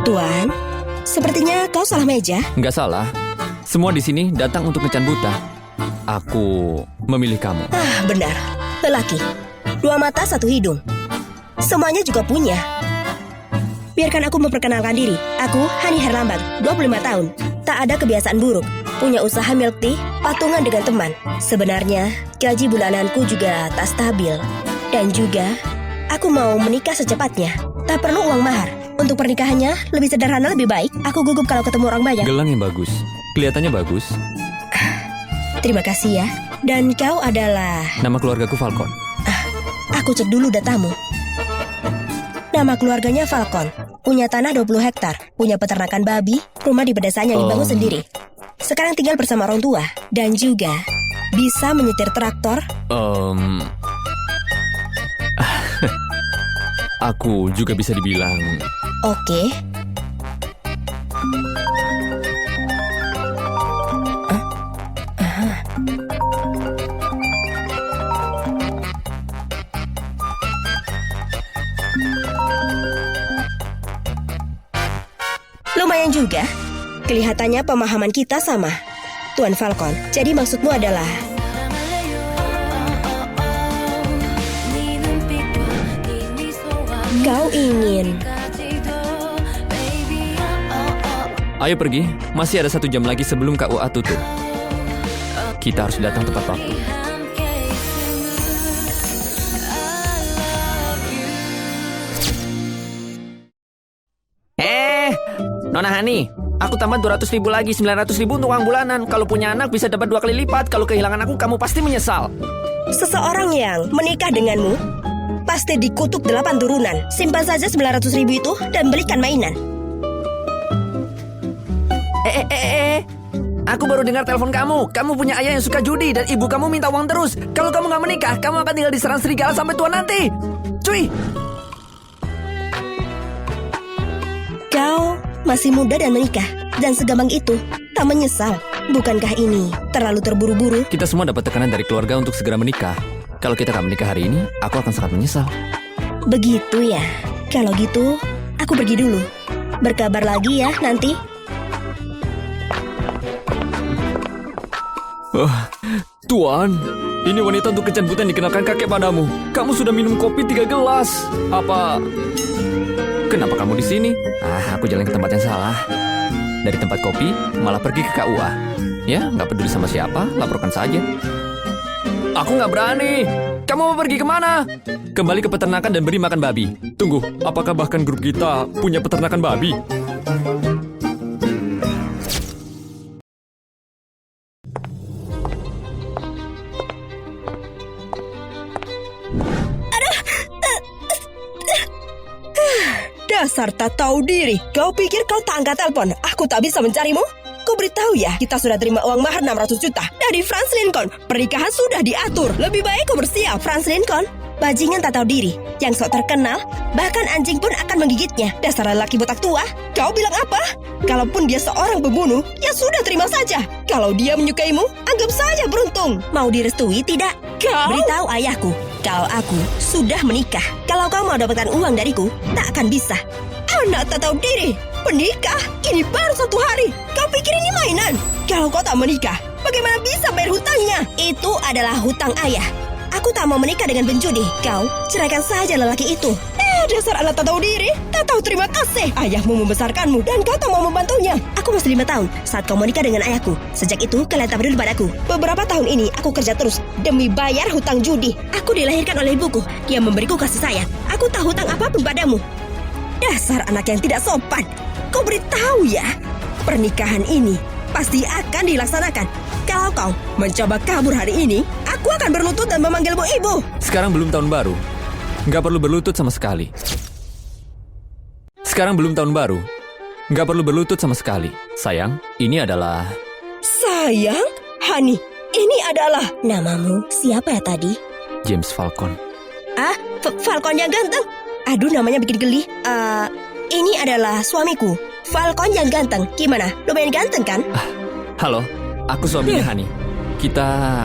Tuan, sepertinya kau salah meja. Nggak salah. Semua di sini datang untuk kencan buta. Aku memilih kamu. Benar. Lelaki. 2 mata, 1 hidung. Semuanya juga punya. Biarkan aku memperkenalkan diri. Aku Hani Herlambang, 25 tahun. Tak ada kebiasaan buruk. Punya usaha milk tea, patungan dengan teman. Sebenarnya, gaji bulananku juga tak stabil. Dan juga, aku mau menikah secepatnya. Tak perlu uang mahar. Untuk pernikahannya, lebih sederhana lebih baik. Aku gugup kalau ketemu orang banyak. Gelang yang bagus. Kelihatannya bagus. Terima kasih ya. Dan kau adalah... Nama keluargaku Falcon. Aku cek dulu datamu. Nama keluarganya Falcon. Punya tanah 20 hektar. Punya peternakan babi. Rumah di pedesaan yang dibangun sendiri. Sekarang tinggal bersama orang tua. Dan juga bisa menyetir traktor. Aku juga bisa dibilang... Oke. Lumayan juga. Kelihatannya pemahaman kita sama, Tuan Falcon. Jadi maksudmu adalah... Kau ingin... Ayo pergi, masih ada 1 jam lagi sebelum KUA tutup. Kita harus datang tepat waktu. Nona Hani, aku tambah 200.000 lagi, 900.000 untuk uang bulanan. Kalau punya anak bisa dapat 2 kali lipat. Kalau kehilangan aku, kamu pasti menyesal. Seseorang yang menikah denganmu pasti dikutuk 8 turunan. Simpan saja 900.000 itu dan belikan mainan. Aku baru dengar telepon kamu. Kamu punya ayah yang suka judi dan ibu kamu minta uang terus. Kalau kamu nggak menikah, kamu akan tinggal di sarang serigala sampai tua nanti. Cuy! Kau masih muda dan menikah. Dan segampang itu, tak menyesal. Bukankah ini terlalu terburu-buru? Kita semua dapat tekanan dari keluarga untuk segera menikah. Kalau kita tak menikah hari ini, aku akan sangat menyesal. Begitu ya. Kalau gitu, aku pergi dulu. Berkabar lagi ya nanti. Tuan, ini wanita untuk kencan buta yang dikenalkan kakek padamu. Kamu sudah minum kopi 3 gelas. Apa... Kenapa kamu di sini? Aku jalan ke tempat yang salah. Dari tempat kopi, malah pergi ke KUA. Ya, nggak peduli sama siapa, laporkan saja. Aku nggak berani. Kamu mau pergi kemana? Kembali ke peternakan dan beri makan babi. Tunggu, apakah bahkan grup kita punya peternakan babi? Dasar tak tahu diri. Kau pikir kau tak angkat telepon? Aku tak bisa mencarimu? Ku beritahu ya, kita sudah terima uang mahar 600 juta dari Franz Lincoln. Pernikahan sudah diatur. Lebih baik kau bersiap, Franz Lincoln. Bajingan tak tahu diri, yang sok terkenal, bahkan anjing pun akan menggigitnya. Dasar lelaki botak tua. Kau bilang apa? Kalaupun dia seorang pembunuh, ya sudah terima saja. Kalau dia menyukaimu, anggap saja beruntung. Mau direstui tidak? Kau? Beritahu ayahku, kalau aku sudah menikah. Kalau kau mau dapatkan uang dariku, tak akan bisa. Anak tak tahu diri. Menikah? Ini baru 1 hari. Kau pikir ini mainan? Kalau kau tak menikah, bagaimana bisa bayar hutangnya? Itu adalah hutang ayah. Aku tak mau menikah dengan penjudi. Kau ceraikan saja lelaki itu. Dasar anak tak tahu diri, tak tahu terima kasih. Ayahmu membesarkanmu dan kau tak mau membantunya. Aku masih 5 tahun saat kau menikah dengan ayahku. Sejak itu kalian tak peduli padaku. Beberapa tahun ini aku kerja terus demi bayar hutang judi. Aku dilahirkan oleh ibuku. Dia memberiku kasih sayang. Aku tak hutang apapun padamu. Dasar anak yang tidak sopan. Kau beritahu ya, pernikahan ini pasti akan dilaksanakan. Kalau kau mencoba kabur hari ini, aku akan berlutut dan memanggilmu ibu. Sekarang belum tahun baru. Nggak perlu berlutut sama sekali. Sekarang belum tahun baru. Nggak perlu berlutut sama sekali. Sayang, ini adalah... Sayang? Hani, ini adalah... Namamu siapa ya tadi? James Falcon. Falcon yang ganteng? Aduh, namanya bikin geli. Ini adalah suamiku, Falcon yang ganteng. Gimana? Lumayan ganteng kan? Halo, aku suaminya Hani. Kita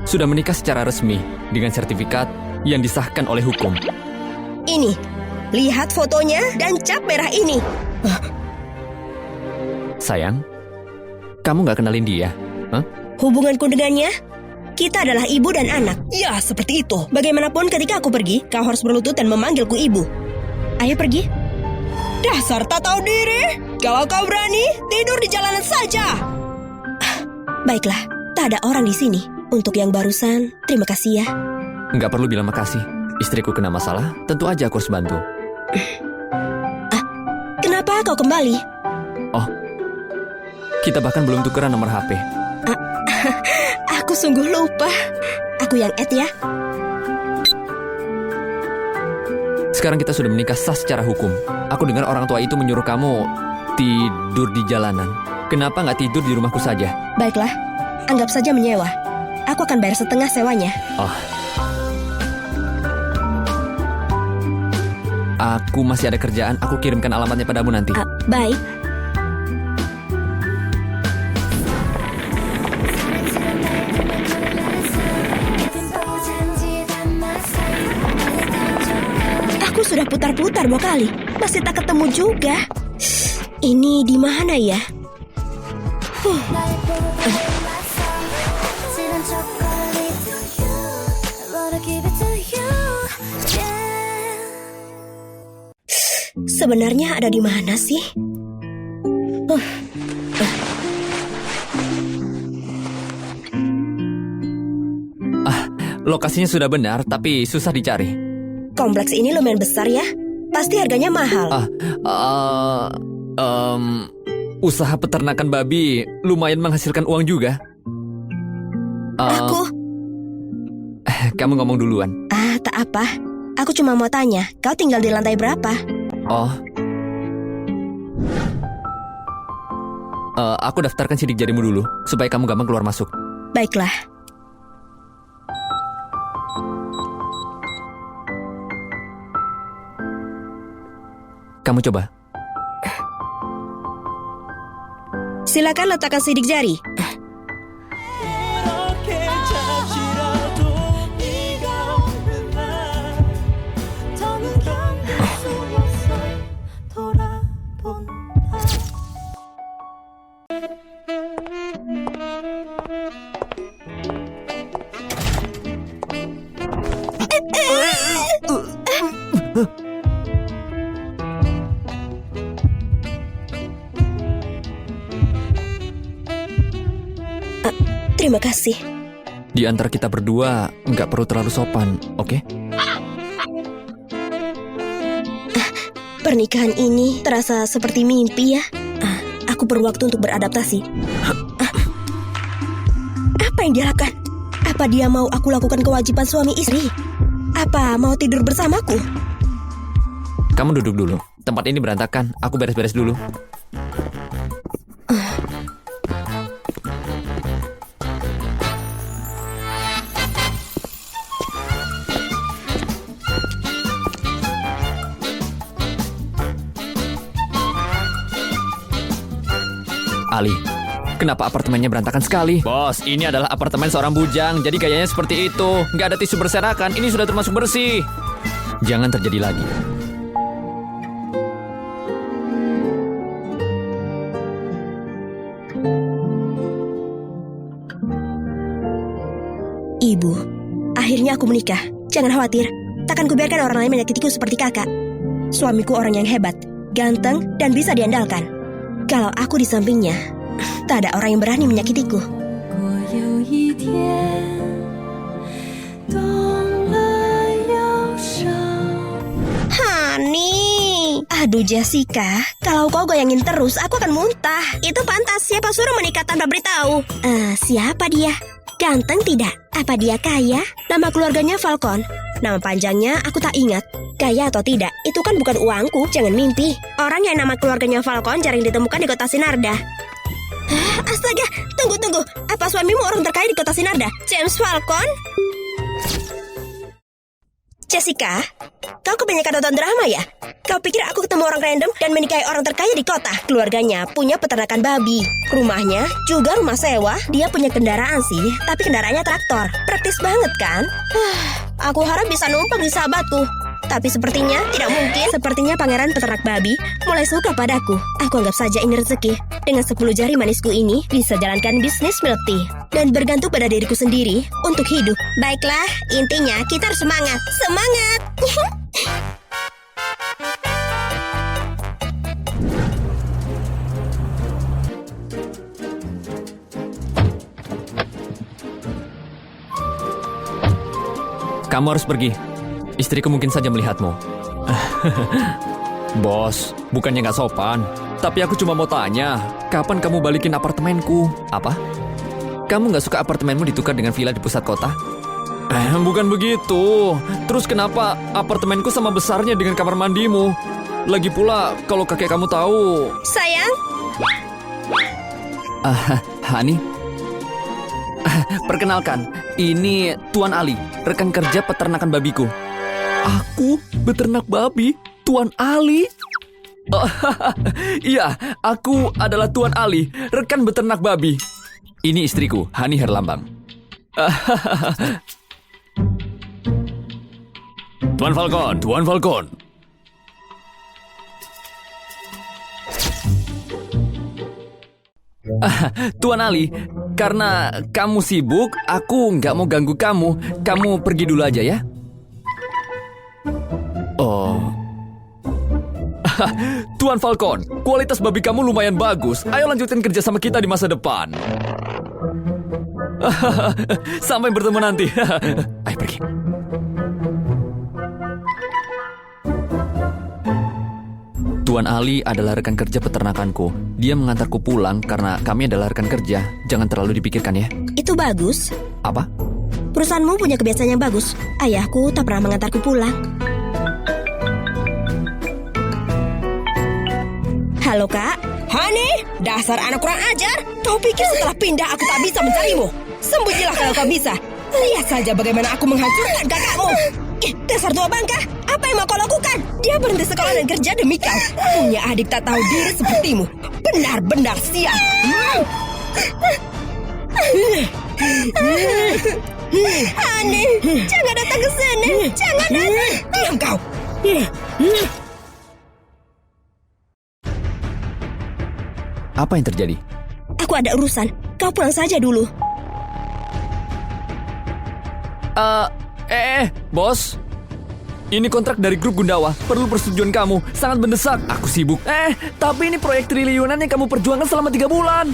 sudah menikah secara resmi dengan sertifikat yang disahkan oleh hukum. Ini, lihat fotonya dan cap merah ini. Sayang, kamu nggak kenalin dia? Hah? Hubunganku dengannya, kita adalah ibu dan anak. Ya, seperti itu. Bagaimanapun ketika aku pergi, kau harus berlutut dan memanggilku ibu. Ayo pergi. Dasar tak tahu diri. Kalau kau berani, tidur di jalanan saja. Baiklah, tak ada orang di sini. Untuk yang barusan, terima kasih ya. Nggak perlu bilang makasih. Istriku kena masalah, tentu aja aku harus bantu. Kenapa kau kembali? Oh, kita bahkan belum tukeran nomor HP. Aku sungguh lupa. Aku yang add ya. Sekarang kita sudah menikah sah secara hukum. Aku dengar orang tua itu menyuruh kamu tidur di jalanan. Kenapa nggak tidur di rumahku saja? Baiklah, anggap saja menyewa. Aku akan bayar setengah sewanya. Oh. Aku masih ada kerjaan. Aku kirimkan alamatnya padamu nanti. Baik. Aku sudah putar-putar 2 kali, masih tak ketemu juga. Ini di mana ya? Sebenarnya ada di mana sih? Lokasinya sudah benar, tapi susah dicari. Kompleks ini lumayan besar ya. Pasti harganya mahal. Usaha peternakan babi lumayan menghasilkan uang juga. Kamu ngomong duluan. Tak apa. Aku cuma mau tanya, kau tinggal di lantai berapa? Oh. Aku daftarkan sidik jarimu dulu, supaya kamu gampang keluar masuk. Baiklah. Kamu coba. Silakan letakkan sidik jari. Terima kasih. Di antara kita berdua, nggak perlu terlalu sopan, oke? Pernikahan ini terasa seperti mimpi ya. Aku perlu waktu untuk beradaptasi. Apa yang dia lakukan? Apa dia mau aku lakukan kewajiban suami istri? Apa mau tidur bersamaku? Kamu duduk dulu. Tempat ini berantakan. Aku beres-beres dulu. Ali, kenapa apartemennya berantakan sekali? Bos, ini adalah apartemen seorang bujang, jadi gayanya seperti itu. Nggak ada tisu berserakan, ini sudah termasuk bersih. Jangan terjadi lagi. Ibu, akhirnya aku menikah. Jangan khawatir, takkan kubiarkan orang lain menyakitiku seperti kakak. Suamiku orang yang hebat, ganteng, dan bisa diandalkan. Kalau aku di sampingnya, tak ada orang yang berani menyakitiku. Honey, aduh Jessica, kalau kau goyangin terus, aku akan muntah. Itu pantas, siapa suruh menikah tanpa beritahu? Siapa dia? Ganteng tidak? Apa dia kaya? Nama keluarganya Falcon. Nama panjangnya aku tak ingat. Kaya atau tidak, itu kan bukan uangku. Jangan mimpi. Orang yang nama keluarganya Falcon jarang ditemukan di kota Sinarda. Astaga, tunggu. Apa suamimu orang terkaya di kota Sinarda? James Falcon? Jessica, kau kebanyakan nonton drama ya? Kau pikir aku ketemu orang random dan menikahi orang terkaya di kota? Keluarganya punya peternakan babi. Rumahnya juga rumah sewa. Dia punya kendaraan sih, tapi kendaraannya traktor. Praktis banget kan? Aku harap bisa numpang di sahabatku. Tapi sepertinya tidak mungkin. Sepertinya pangeran peternak babi mulai suka padaku. Aku anggap saja ini rezeki. Dengan 10 jari manisku ini bisa jalankan bisnis milk tea dan bergantung pada diriku sendiri untuk hidup. Baiklah, intinya kita harus semangat. Semangat! Kamu harus pergi. Istriku mungkin saja melihatmu. Bos, bukannya nggak sopan. Tapi aku cuma mau tanya, kapan kamu balikin apartemenku? Apa? Kamu nggak suka apartemenmu ditukar dengan villa di pusat kota? Bukan begitu. Terus kenapa apartemenku sama besarnya dengan kamar mandimu? Lagi pula, kalau kakek kamu tahu... Sayang, Hani? Perkenalkan, ini Tuan Ali, rekan kerja peternakan babiku. Aku beternak babi? Tuan Ali? Oh, iya, aku adalah Tuan Ali, rekan beternak babi. Ini istriku, Hani Herlambang. Tuan Falcon, Tuan Falcon. Tuan Ali, karena kamu sibuk, aku nggak mau ganggu kamu. Kamu pergi dulu aja ya. Oh. Tuan Falcon, kualitas babi kamu lumayan bagus. Ayo lanjutin kerja sama kita di masa depan. Sampai bertemu nanti. Ayo pergi. Tuan Ali adalah rekan kerja peternakanku. Dia mengantarku pulang karena kami adalah rekan kerja. Jangan terlalu dipikirkan ya. itu bagus. Apa? Perusahaanmu punya kebiasaan yang bagus. Ayahku tak pernah mengantarku pulang. Halo, Kak. Hani, dasar anak kurang ajar. Kau pikir setelah pindah aku tak bisa mencarimu? Sembunyilah kalau kau bisa. Lihat saja bagaimana aku menghancurkan kakakmu. Dasar tua bangka. Apa yang mau kau lakukan? Dia berhenti sekolah dan kerja demi kau. Punya adik tak tahu diri sepertimu. Benar-benar sial. Hani, jangan datang ke sini. Jangan datang. Diam kau. Apa yang terjadi? Aku ada urusan. Kau pulang saja dulu. Bos. Ini kontrak dari grup Gundawa. Perlu persetujuan kamu. Sangat mendesak. Aku sibuk. Tapi ini proyek triliunan yang kamu perjuangkan selama 3 bulan.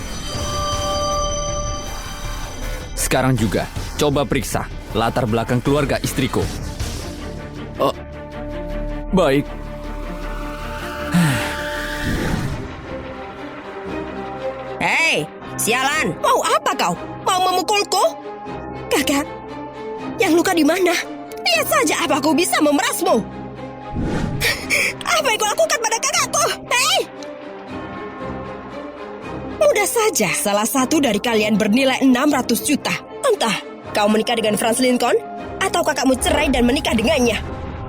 Sekarang juga, coba periksa latar belakang keluarga istriku. Baik. Hei, sialan. Mau apa kau? Mau memukulku? Kakak, yang luka di mana? Lihat saja apa aku bisa memerasmu. Apa yang kau lakukan pada kakakku? Hei! Mudah saja, salah satu dari kalian bernilai 600 juta. Entah, kau menikah dengan Franz Lincoln, atau kakakmu cerai dan menikah dengannya.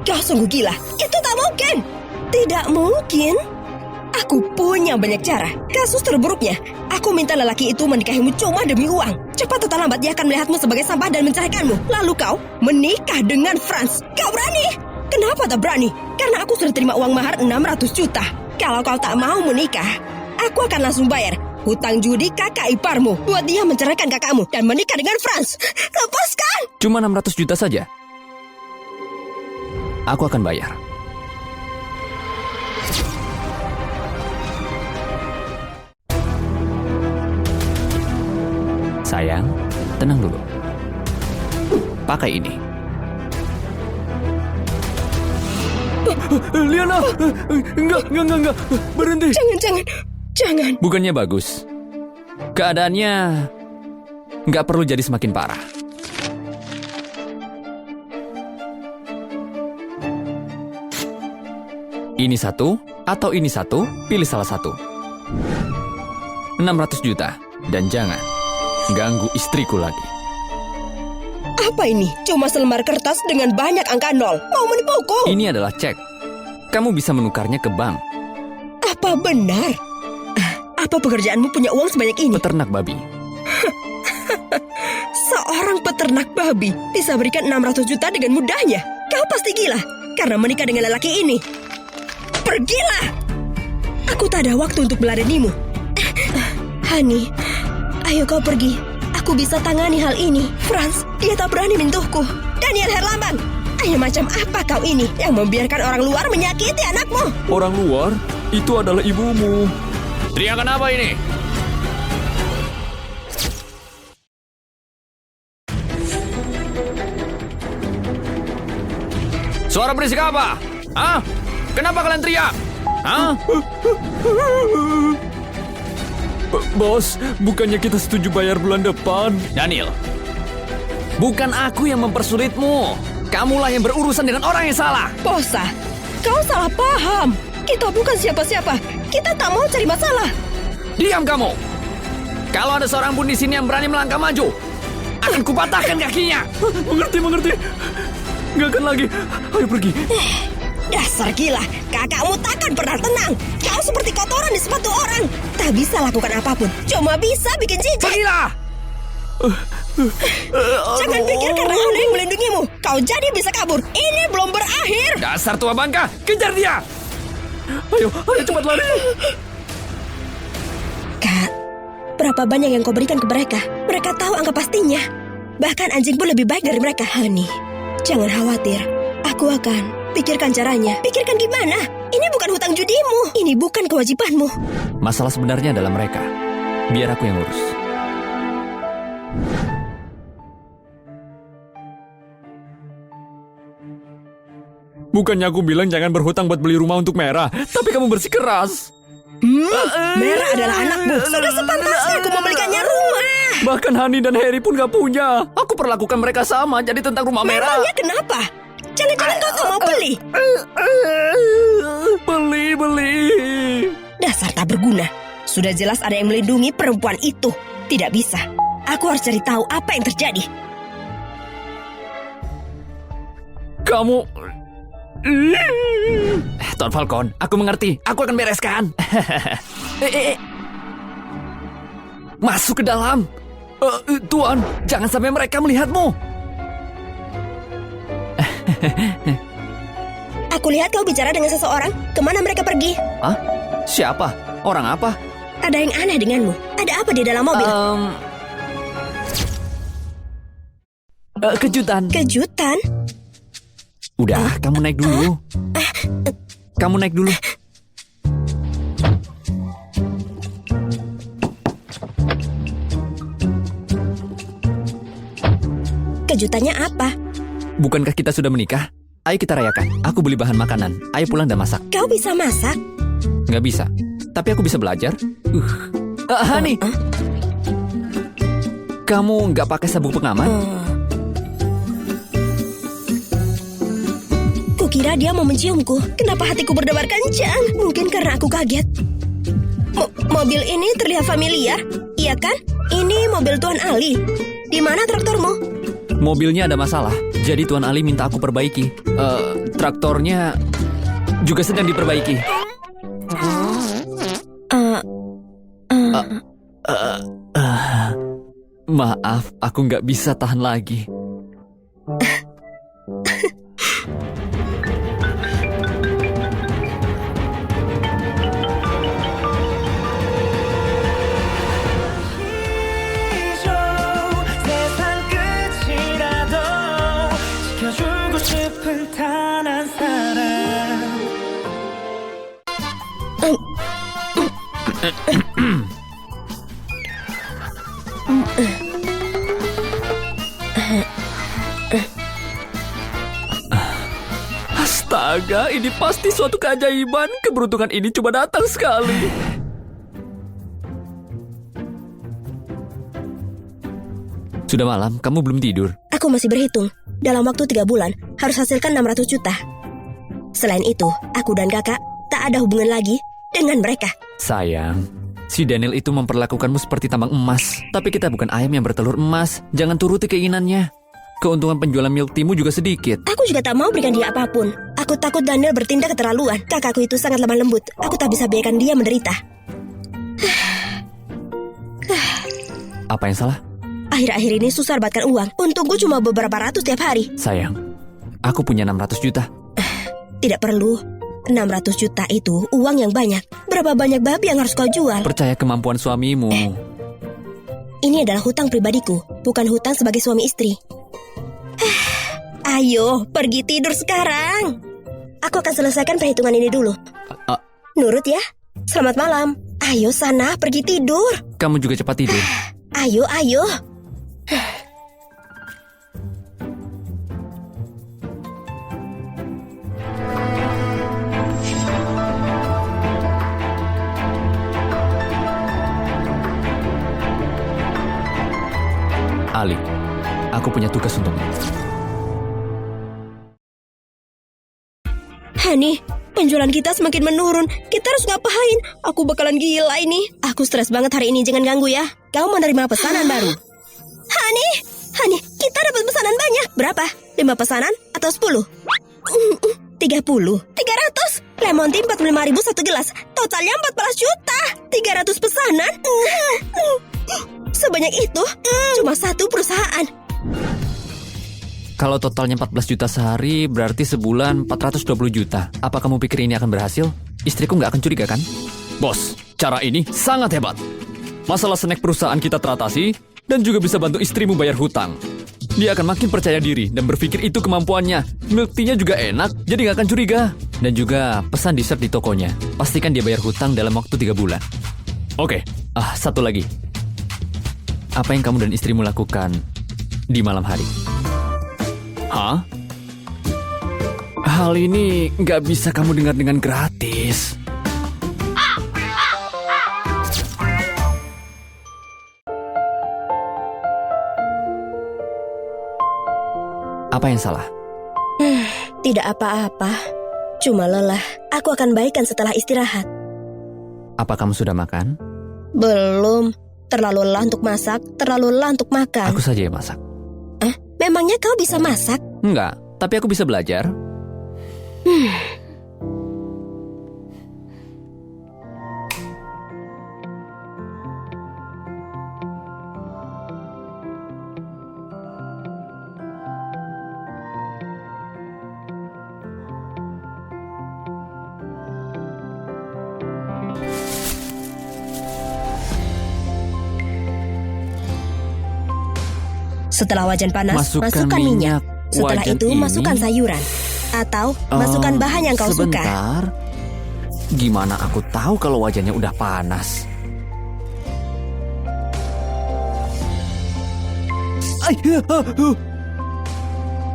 Kau sungguh gila. Itu tak mungkin. Tidak mungkin. Aku punya banyak cara. Kasus terburuknya, aku minta lelaki itu menikahimu cuma demi uang. Cepat atau lambat dia akan melihatmu sebagai sampah dan menceraikanmu. Lalu kau menikah dengan Franz. Kau berani? Kenapa tak berani? Karena aku sudah terima uang mahar 600 juta. Kalau kau tak mau menikah, aku akan langsung bayar hutang judi kakak iparmu buat dia menceraikan kakakmu dan menikah dengan Franz. Lepaskan! Cuma 600 juta saja. Aku akan bayar. Sayang, tenang dulu. Pakai ini. Liana, enggak, berhenti. Jangan. Bukannya bagus. Keadaannya nggak perlu jadi semakin parah. Ini satu atau ini satu, pilih salah satu. 600 juta. Dan jangan ganggu istriku lagi. Apa ini? Cuma selembar kertas dengan banyak angka 0. Mau menipuku? Ini adalah cek. Kamu bisa menukarnya ke bank. Apa benar? Apa pekerjaanmu punya uang sebanyak ini? Peternak babi. Seorang peternak babi bisa berikan 600 juta dengan mudahnya. Kau pasti gila. karena menikah dengan lelaki ini. Pergilah! Aku tak ada waktu untuk meladenimu. Hani, ayo kau pergi. Aku bisa tangani hal ini. Franz, dia tak berani menyentuhku. Daniel Herlaman, ayah macam apa kau ini yang membiarkan orang luar menyakiti anakmu? Orang luar? Itu adalah ibumu. Teriakan apa ini? Suara berisik apa? Hah? Kenapa kalian teriak? Hah? Bos, bukannya kita setuju bayar bulan depan? Daniel, bukan aku yang mempersulitmu. Kamulah yang berurusan dengan orang yang salah. Bosa, kau salah paham. Kita bukan siapa-siapa. Kita tak mau cari masalah. Diam kamu. Kalau ada seorang pun di sini yang berani melangkah maju, akan kupatahkan kakinya. Mengerti. Nggak akan lagi. Ayo pergi. Dasar gila, kakakmu takkan pernah tenang. Kau seperti kotoran di sepatu orang. Tak bisa lakukan apapun, cuma bisa bikin jijik. Pergilah. Jangan pikir karena ada yang melindungimu kau jadi bisa kabur. Ini belum berakhir. Dasar tua bangka, kejar dia. Ayo cepat lari. Kak, berapa banyak yang kau berikan ke mereka? Mereka tahu angka pastinya. Bahkan anjing pun lebih baik dari mereka. Hani, jangan khawatir. Aku akan pikirkan caranya. Pikirkan gimana? Ini bukan hutang judimu. Ini bukan kewajibanmu. Masalah sebenarnya adalah mereka. Biar aku yang urus. Bukannya aku bilang jangan berhutang buat beli rumah untuk Merah, tapi kamu bersikeras. Merah adalah anakmu. Sudah sepantasnya aku membelikannya rumah. Bahkan Hani dan Harry pun gak punya. Aku perlakukan mereka sama, jadi tentang rumah Merah. Memangnya kenapa? Jangan-jangan kau tak mau beli? Beli. Dasar tak berguna. Sudah jelas ada yang melindungi perempuan itu. Tidak bisa. Aku harus cari tahu apa yang terjadi. Kamu... Tuan Falcon, aku mengerti. Aku akan bereskan. Masuk ke dalam. Tuan, jangan sampai mereka melihatmu. Aku lihat kau bicara dengan seseorang. Kemana mereka pergi? Hah? Siapa? Orang apa? Ada yang aneh denganmu. Ada apa di dalam mobil? Kejutan. Kejutan? Udah, kamu naik dulu. Kamu naik dulu. Kejutannya apa? Bukankah kita sudah menikah? Ayo kita rayakan. Aku beli bahan makanan. Ayo pulang dan masak. Kau bisa masak? Nggak bisa. Tapi aku bisa belajar. Hani. Kamu nggak pakai sabuk pengaman? Kukira dia mau menciumku. Kenapa hatiku berdebar kencang? Mungkin karena aku kaget. Mobil ini terlihat familiar. Iya kan? Ini mobil Tuan Ali. Di mana traktormu? Mobilnya ada masalah. Jadi Tuan Ali minta aku perbaiki. Traktornya juga sedang diperbaiki. Maaf, aku nggak bisa tahan lagi. Astaga, ini pasti suatu keajaiban. Keberuntungan ini cuma datang sekali. Sudah malam, kamu belum tidur. Aku masih berhitung. Dalam waktu 3 bulan, harus hasilkan 600 juta. Selain itu, aku dan kakak tak ada hubungan lagi dengan mereka. Sayang, si Daniel itu memperlakukanmu seperti tambang emas. Tapi kita bukan ayam yang bertelur emas. Jangan turuti keinginannya. Keuntungan penjualan milk teamu juga sedikit. Aku juga tak mau berikan dia apapun. Aku takut Daniel bertindak keterlaluan. Kakakku itu sangat lemah lembut. Aku tak bisa biarkan dia menderita. Apa yang salah? Akhir-akhir ini susah dapatkan uang. Untungku cuma beberapa ratus tiap hari. Sayang, aku punya 600 juta. Tidak perlu. 600 juta itu uang yang banyak. Berapa banyak babi yang harus kau jual? Percaya kemampuan suamimu. Ini adalah hutang pribadiku, bukan hutang sebagai suami istri. Ayo, pergi tidur sekarang. Aku akan selesaikan perhitungan ini dulu. Nurut ya. Selamat malam. Ayo sana, pergi tidur. Kamu juga cepat tidur. Ayo, ayo. Ali, aku punya tugas untukmu. Hani, penjualan kita semakin menurun. Kita harus ngapain? Aku bakalan gila ini. Aku stres banget hari ini, jangan ganggu ya. Kau menerima pesanan baru. Hani, kita dapat pesanan banyak. Berapa? 5 pesanan atau 10? 30. 300. Lemon tea 45.000 satu gelas. Totalnya 14 juta. 300 pesanan. Sebanyak itu cuma satu perusahaan. Kalau totalnya 14 juta sehari, berarti sebulan 420 juta. Apa kamu pikir ini akan berhasil? Istriku nggak akan curiga kan? Bos, cara ini sangat hebat. Masalah snack perusahaan kita teratasi, dan juga bisa bantu istrimu bayar hutang. Dia akan makin percaya diri dan berpikir itu kemampuannya. Milk tea-nya juga enak, jadi nggak akan curiga. Dan juga pesan dessert di tokonya. Pastikan dia bayar hutang dalam waktu 3 bulan. Oke, satu lagi. Apa yang kamu dan istrimu lakukan di malam hari? Hah? Hal ini nggak bisa kamu dengar dengan gratis. Apa yang salah? Tidak apa-apa. Cuma lelah. Aku akan baikan setelah istirahat. Apa kamu sudah makan? Belum. Terlalu lelah untuk masak, terlalu lelah untuk makan. Aku saja yang masak. Memangnya kau bisa masak? Enggak, tapi aku bisa belajar. Setelah wajan panas, masukkan minyak. Setelah wajan itu, masukkan sayuran. Atau masukkan bahan yang kau suka. Sebentar. Gimana aku tahu kalau wajannya udah panas?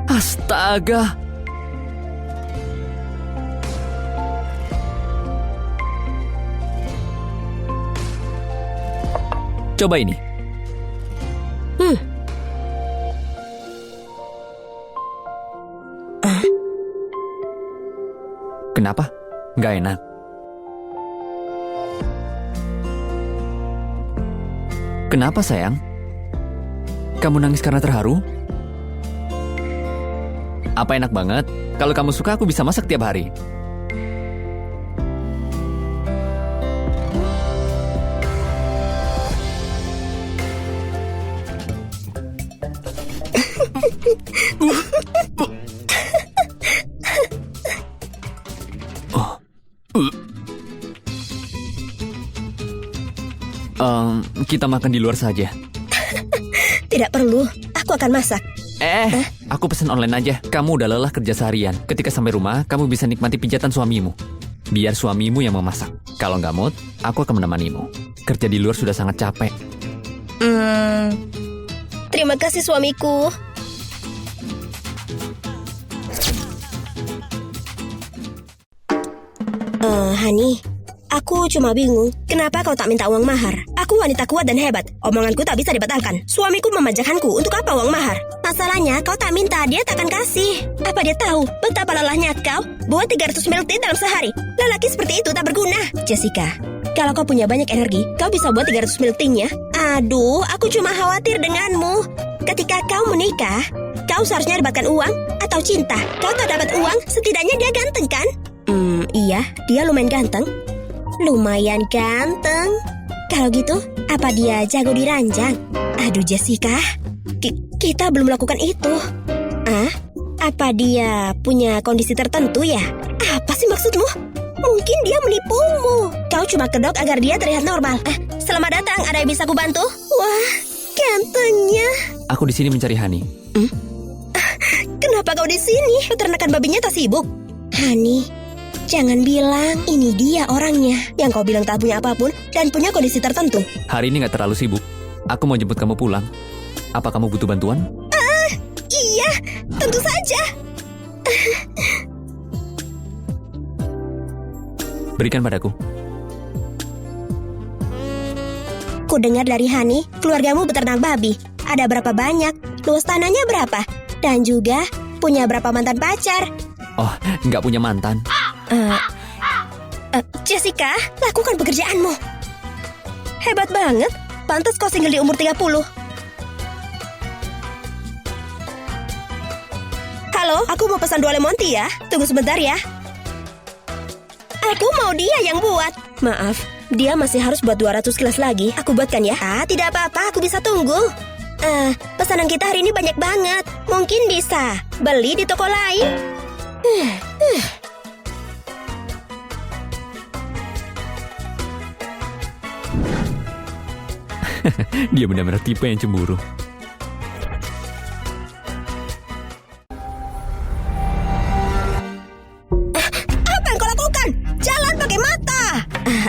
Astaga. Coba ini. Kenapa? Nggak enak. Kenapa sayang? Kamu nangis karena terharu? Apa enak banget? Kalau kamu suka aku bisa masak tiap hari. Kita makan di luar saja. Tidak perlu, aku akan masak. Aku pesan online aja. Kamu udah lelah kerja seharian. Ketika sampai rumah, kamu bisa nikmati pijatan suamimu. Biar suamimu yang memasak. Kalau nggak mood, aku akan menemanimu. Kerja di luar sudah sangat capek. Terima kasih suamiku. Hani, aku cuma bingung. Kenapa kau tak minta uang mahar? Aku wanita kuat dan hebat. Omonganku tak bisa dibatalkan. Suamiku memanjakanku. Untuk apa uang mahar? Masalahnya kau tak minta, dia tak akan kasih. Apa dia tahu betapa lelahnya kau? Buat 300 milk tea dalam sehari. Lelaki seperti itu tak berguna. Jessica, kalau kau punya banyak energi, kau bisa buat 300 milk tea-nya. Aduh, aku cuma khawatir denganmu. Ketika kau menikah, kau seharusnya dapatkan uang atau cinta. Kau tak dapat uang, setidaknya dia ganteng kan? Iya, dia lumayan ganteng. Lumayan ganteng. Kalau gitu, apa dia jago di ranjang? Aduh Jessica, kita belum melakukan itu. Apa dia punya kondisi tertentu ya? Apa sih maksudmu? Mungkin dia menipumu. Kau cuma kedok agar dia terlihat normal. Selamat datang, ada yang bisa aku bantu? Wah, gantengnya. Aku di sini mencari Hani. Kenapa kau di sini? Peternakan babinya tak sibuk. Hani, jangan bilang ini dia orangnya yang kau bilang tak punya apapun dan punya kondisi tertentu. Hari ini nggak terlalu sibuk. Aku mau jemput kamu pulang. Apa kamu butuh bantuan? Iya, tentu saja. Berikan padaku. Ku dengar dari Hani, keluargamu beternak babi. Ada berapa banyak? Luas tanahnya berapa? Dan juga punya berapa mantan pacar? Oh, nggak punya mantan. Jessica, lakukan pekerjaanmu. Hebat banget. Pantas kau single di umur 30. Halo, aku mau pesan 2 lemon tea ya. Tunggu sebentar ya. Aku mau dia yang buat. Maaf, dia masih harus buat 200 gelas lagi. Aku buatkan ya. Tidak apa-apa, aku bisa tunggu. Pesanan kita hari ini banyak banget. Mungkin bisa beli di toko lain. Dia benar-benar tipe yang cemburu. Apa yang kau lakukan? Jalan pakai mata.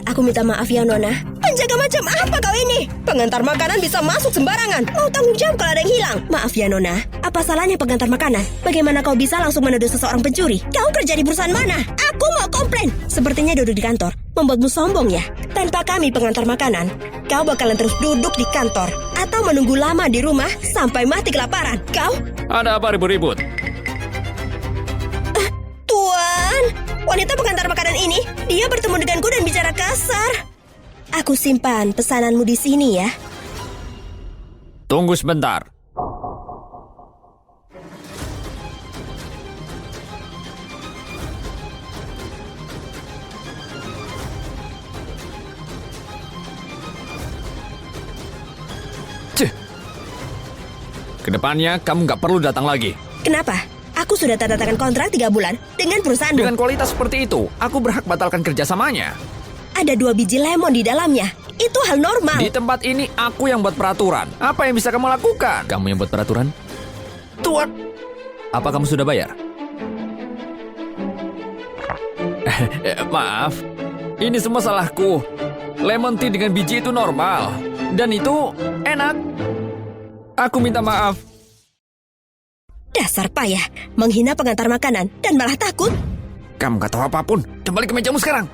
Aku minta maaf ya, Nona. Penjaga macam apa kau ini? Pengantar makanan bisa masuk sembarangan. Mau tanggung jawab kalau ada yang hilang. Maaf ya, Nona. Apa salahnya pengantar makanan? Bagaimana kau bisa langsung menuduh seseorang pencuri? Kau kerja di perusahaan mana? Aku mau komplain. Sepertinya duduk di kantor membuatmu sombong ya. Tanpa kami pengantar makanan, kau bakalan terus duduk di kantor atau menunggu lama di rumah sampai mati kelaparan. Kau? Ada apa ribut-ribut? Tuan, wanita pengantar makanan ini, dia bertemu denganku dan bicara kasar. Aku simpan pesananmu di sini ya. Tunggu sebentar. Kedepannya kamu nggak perlu datang lagi. Kenapa? Aku sudah tanda tangan kontrak 3 bulan dengan perusahaanmu. Dengan kualitas seperti itu, aku berhak batalkan kerjasamanya. Ada 2 biji lemon di dalamnya. Itu hal normal. Di tempat ini aku yang buat peraturan. Apa yang bisa kamu lakukan? Kamu yang buat peraturan? Tuan, Apa kamu sudah bayar? Maaf, ini semua salahku. Lemon tea dengan biji itu normal. Dan itu enak. Aku minta maaf. Dasar payah, menghina pengantar makanan dan malah takut. Kamu gak tahu apapun. Kembali ke mejamu sekarang.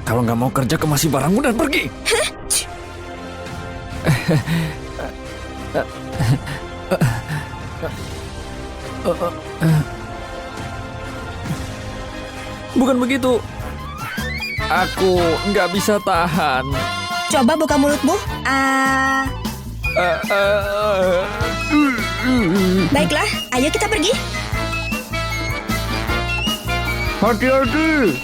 Kalau nggak mau kerja, kemasi barangmu dan pergi. Hah? Bukan begitu. Aku nggak bisa tahan. Coba buka mulutmu. Baiklah, ayo kita pergi. Hati-hati.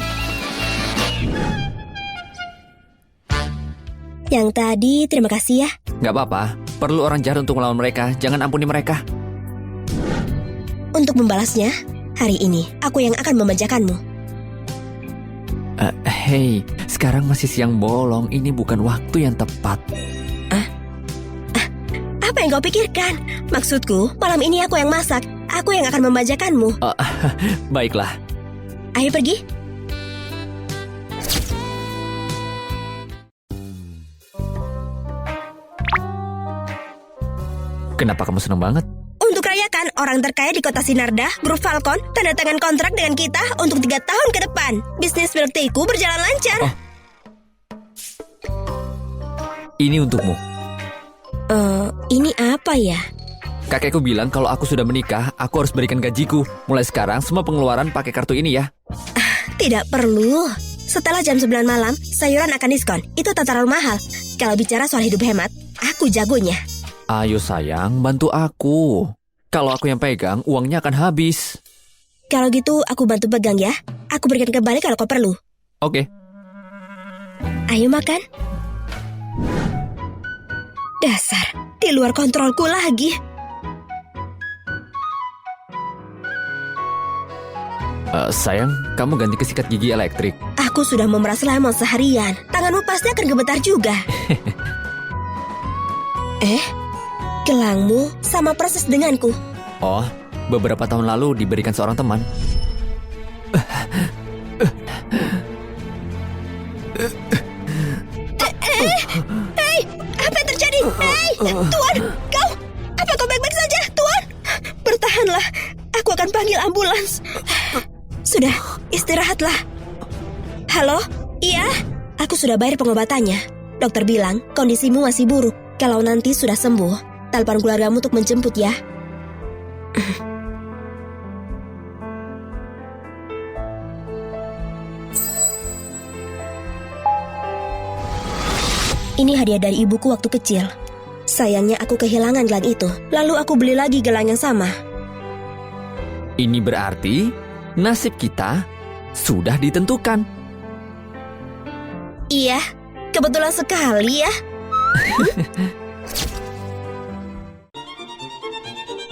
Yang tadi, terima kasih ya. Nggak apa-apa. Perlu orang jahat untuk melawan mereka. Jangan ampuni mereka. Untuk membalasnya, hari ini aku yang akan memanjakanmu. Hei, sekarang masih siang bolong. Ini bukan waktu yang tepat. Apa yang kau pikirkan? Maksudku, malam ini aku yang masak. Aku yang akan memanjakanmu. Baiklah. Ayo pergi. Kenapa kamu senang banget? Untuk rayakan, orang terkaya di kota Sinarda, Grup Falcon, tanda tangan kontrak dengan kita untuk 3 tahun ke depan. Bisnis milk tea-ku berjalan lancar. Oh. Ini untukmu. Ini apa ya? Kakekku bilang kalau aku sudah menikah, aku harus berikan gajiku. Mulai sekarang, semua pengeluaran pakai kartu ini ya. Tidak perlu. Setelah jam 9 malam, sayuran akan diskon. Itu tak terlalu mahal. Kalau bicara soal hidup hemat, aku jagonya. Ayo sayang, bantu aku. Kalau aku yang pegang, uangnya akan habis. Kalau gitu, aku bantu pegang ya. Aku berikan kembali kalau kau perlu. Oke. Ayo makan. Dasar, di luar kontrolku lagi. Sayang, kamu ganti ke sikat gigi elektrik. Aku sudah memeras lemon seharian. Tanganmu pasti akan gemetar juga. Gelangmu sama persis denganku. Oh, beberapa tahun lalu diberikan seorang teman. Hei, apa yang terjadi? Hei, Tuan, apa kau baik-baik saja, Tuan? Bertahanlah, aku akan panggil ambulans. Sudah, istirahatlah. Halo? Iya? Aku sudah bayar pengobatannya. Dokter bilang kondisimu masih buruk. Kalau nanti sudah sembuh, telepon keluargamu untuk menjemput ya. Ini hadiah dari ibuku waktu kecil. Sayangnya aku kehilangan gelang itu. Lalu aku beli lagi gelang yang sama. Ini berarti nasib kita sudah ditentukan. Iya, kebetulan sekali ya.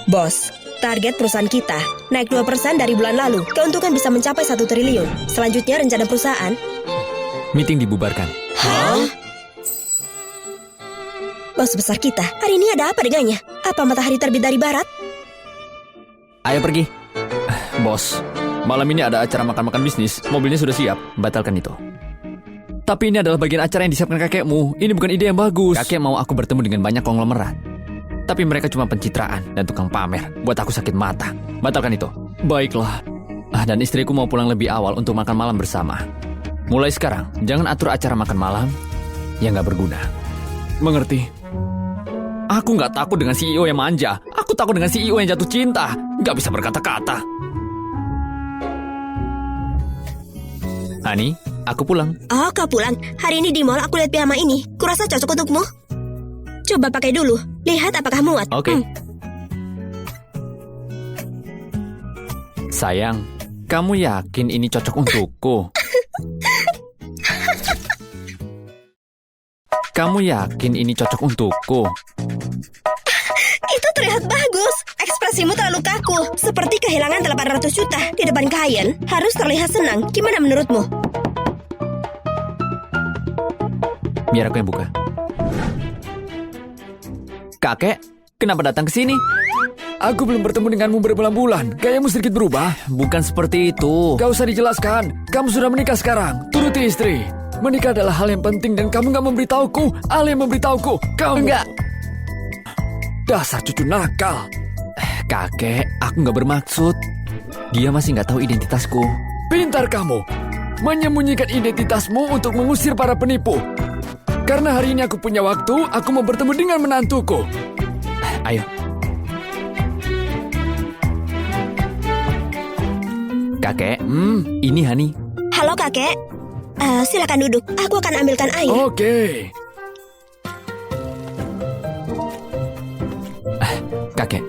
Bos, target perusahaan kita naik 2% dari bulan lalu. Keuntungan bisa mencapai 1 triliun. Selanjutnya rencana perusahaan. Meeting dibubarkan. Hah? Bos besar kita, hari ini ada apa dengannya? Apa matahari terbit dari barat? Ayo pergi. Bos, malam ini ada acara makan-makan bisnis. Mobilnya sudah siap, batalkan itu. Tapi ini adalah bagian acara yang disiapkan kakekmu. Ini bukan ide yang bagus. Kakek mau aku bertemu dengan banyak konglomerat. Tapi mereka cuma pencitraan dan tukang pamer. Buat aku sakit mata. Batalkan itu. Baiklah. Dan istriku mau pulang lebih awal untuk makan malam bersama. Mulai sekarang, jangan atur acara makan malam yang gak berguna. Mengerti? Aku gak takut dengan CEO yang manja. Aku takut dengan CEO yang jatuh cinta. Gak bisa berkata-kata. Hani, aku pulang. Oh, kau pulang. Hari ini di mall aku lihat piyama ini. Kurasa cocok untukmu. Coba pakai dulu. Lihat apakah muat. Oke. Sayang, kamu yakin ini cocok untukku? Kamu yakin ini cocok untukku? Itu terlihat bagus. Ekspresimu terlalu kaku. Seperti kehilangan 800 juta di depan klien. Harus terlihat senang. Gimana menurutmu? Biar aku yang buka. Kakek, kenapa datang ke sini? Aku belum bertemu denganmu berbulan-bulan. Gayanya sedikit berubah. Bukan seperti itu. Gak usah dijelaskan. Kamu sudah menikah sekarang. Turuti istri. Menikah adalah hal yang penting dan kamu gak memberitahuku. Ale yang memberitahuku. Kamu... Enggak. Dasar cucu nakal. Kakek, aku gak bermaksud. Dia masih gak tahu identitasku. Pintar kamu. Menyembunyikan identitasmu untuk mengusir para penipu. Karena hari ini aku punya waktu, aku mau bertemu dengan menantuku. Ayo. Kakek, ini Hani. Halo kakek. Silakan duduk. Aku akan ambilkan air. Oke. Kakek,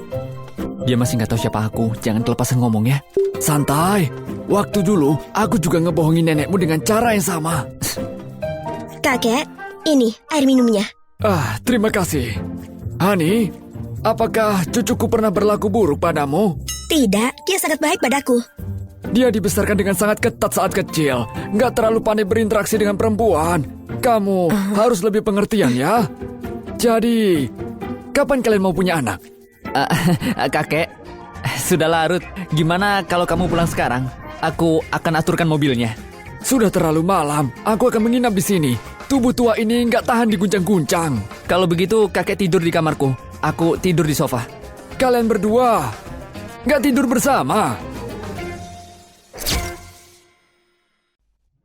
dia masih nggak tahu siapa aku. Jangan kelepasan ngomong ya. Santai. Waktu dulu, aku juga ngebohongin nenekmu dengan cara yang sama. Kakek, ini air minumnya. Terima kasih. Hani, apakah cucuku pernah berlaku buruk padamu? Tidak, dia sangat baik padaku. Dia dibesarkan dengan sangat ketat saat kecil. Nggak terlalu pandai berinteraksi dengan perempuan. Kamu harus lebih pengertian ya. Jadi, kapan kalian mau punya anak? Kakek, sudah larut. Gimana kalau kamu pulang sekarang? Aku akan aturkan mobilnya. Sudah terlalu malam. Aku akan menginap di sini. Tubuh tua ini nggak tahan diguncang-guncang. Kalau begitu, kakek tidur di kamarku. Aku tidur di sofa. Kalian berdua nggak tidur bersama.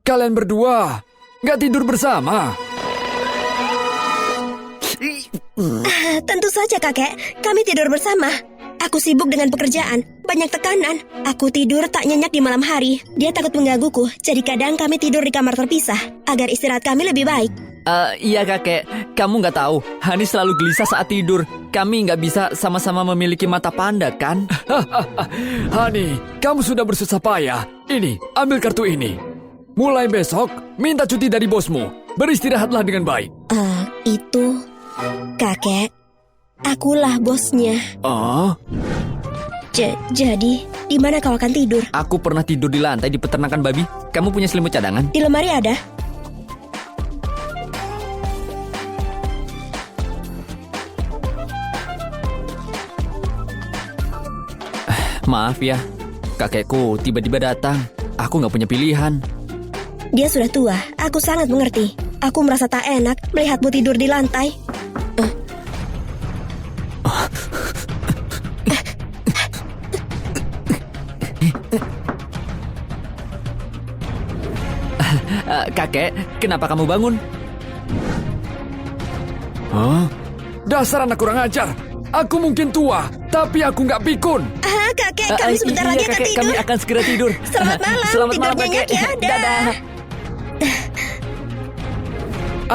Kalian berdua nggak tidur bersama. Tentu saja kakek, kami tidur bersama. Aku sibuk dengan pekerjaan, banyak tekanan. Aku tidur tak nyenyak di malam hari. Dia takut menggangguku, jadi kadang kami tidur di kamar terpisah agar istirahat kami lebih baik. Iya kakek, kamu nggak tahu, Hani selalu gelisah saat tidur. Kami nggak bisa sama-sama memiliki mata panda kan? Hani, kamu sudah bersusah payah. Ini, ambil kartu ini. Mulai besok, minta cuti dari bosmu. Beristirahatlah dengan baik. Itu... Kakek, akulah bosnya. Oh? Jadi, Di mana kau akan tidur? Aku pernah tidur di lantai di peternakan babi. Kamu punya selimut cadangan? Di lemari ada. Maaf ya, kakekku tiba-tiba datang. Aku nggak punya pilihan. Dia sudah tua, aku sangat mengerti. Aku merasa tak enak melihatmu tidur di lantai. Kakek, kenapa kamu bangun? Hah? Dasar anak kurang ajar. Aku mungkin tua, tapi aku nggak pikun. Kakek, kami sebentar lagi akan kakek, tidur. kami akan segera tidur. Selamat malam, Selamat tidur malam, nyenyak kakek. ya, dah. Dadah.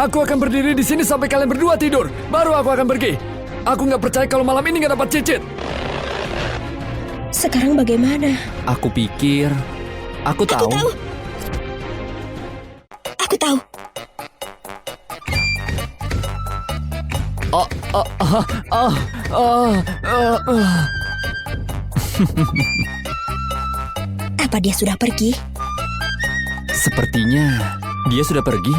Aku akan berdiri di sini sampai kalian berdua tidur. Baru aku akan pergi. Aku nggak percaya kalau malam ini nggak dapat cicit. Sekarang bagaimana? Aku pikir, aku tahu. Aku tahu. Oh, oh, oh, oh, oh, oh, oh. Apa dia sudah pergi? Sepertinya dia sudah pergi.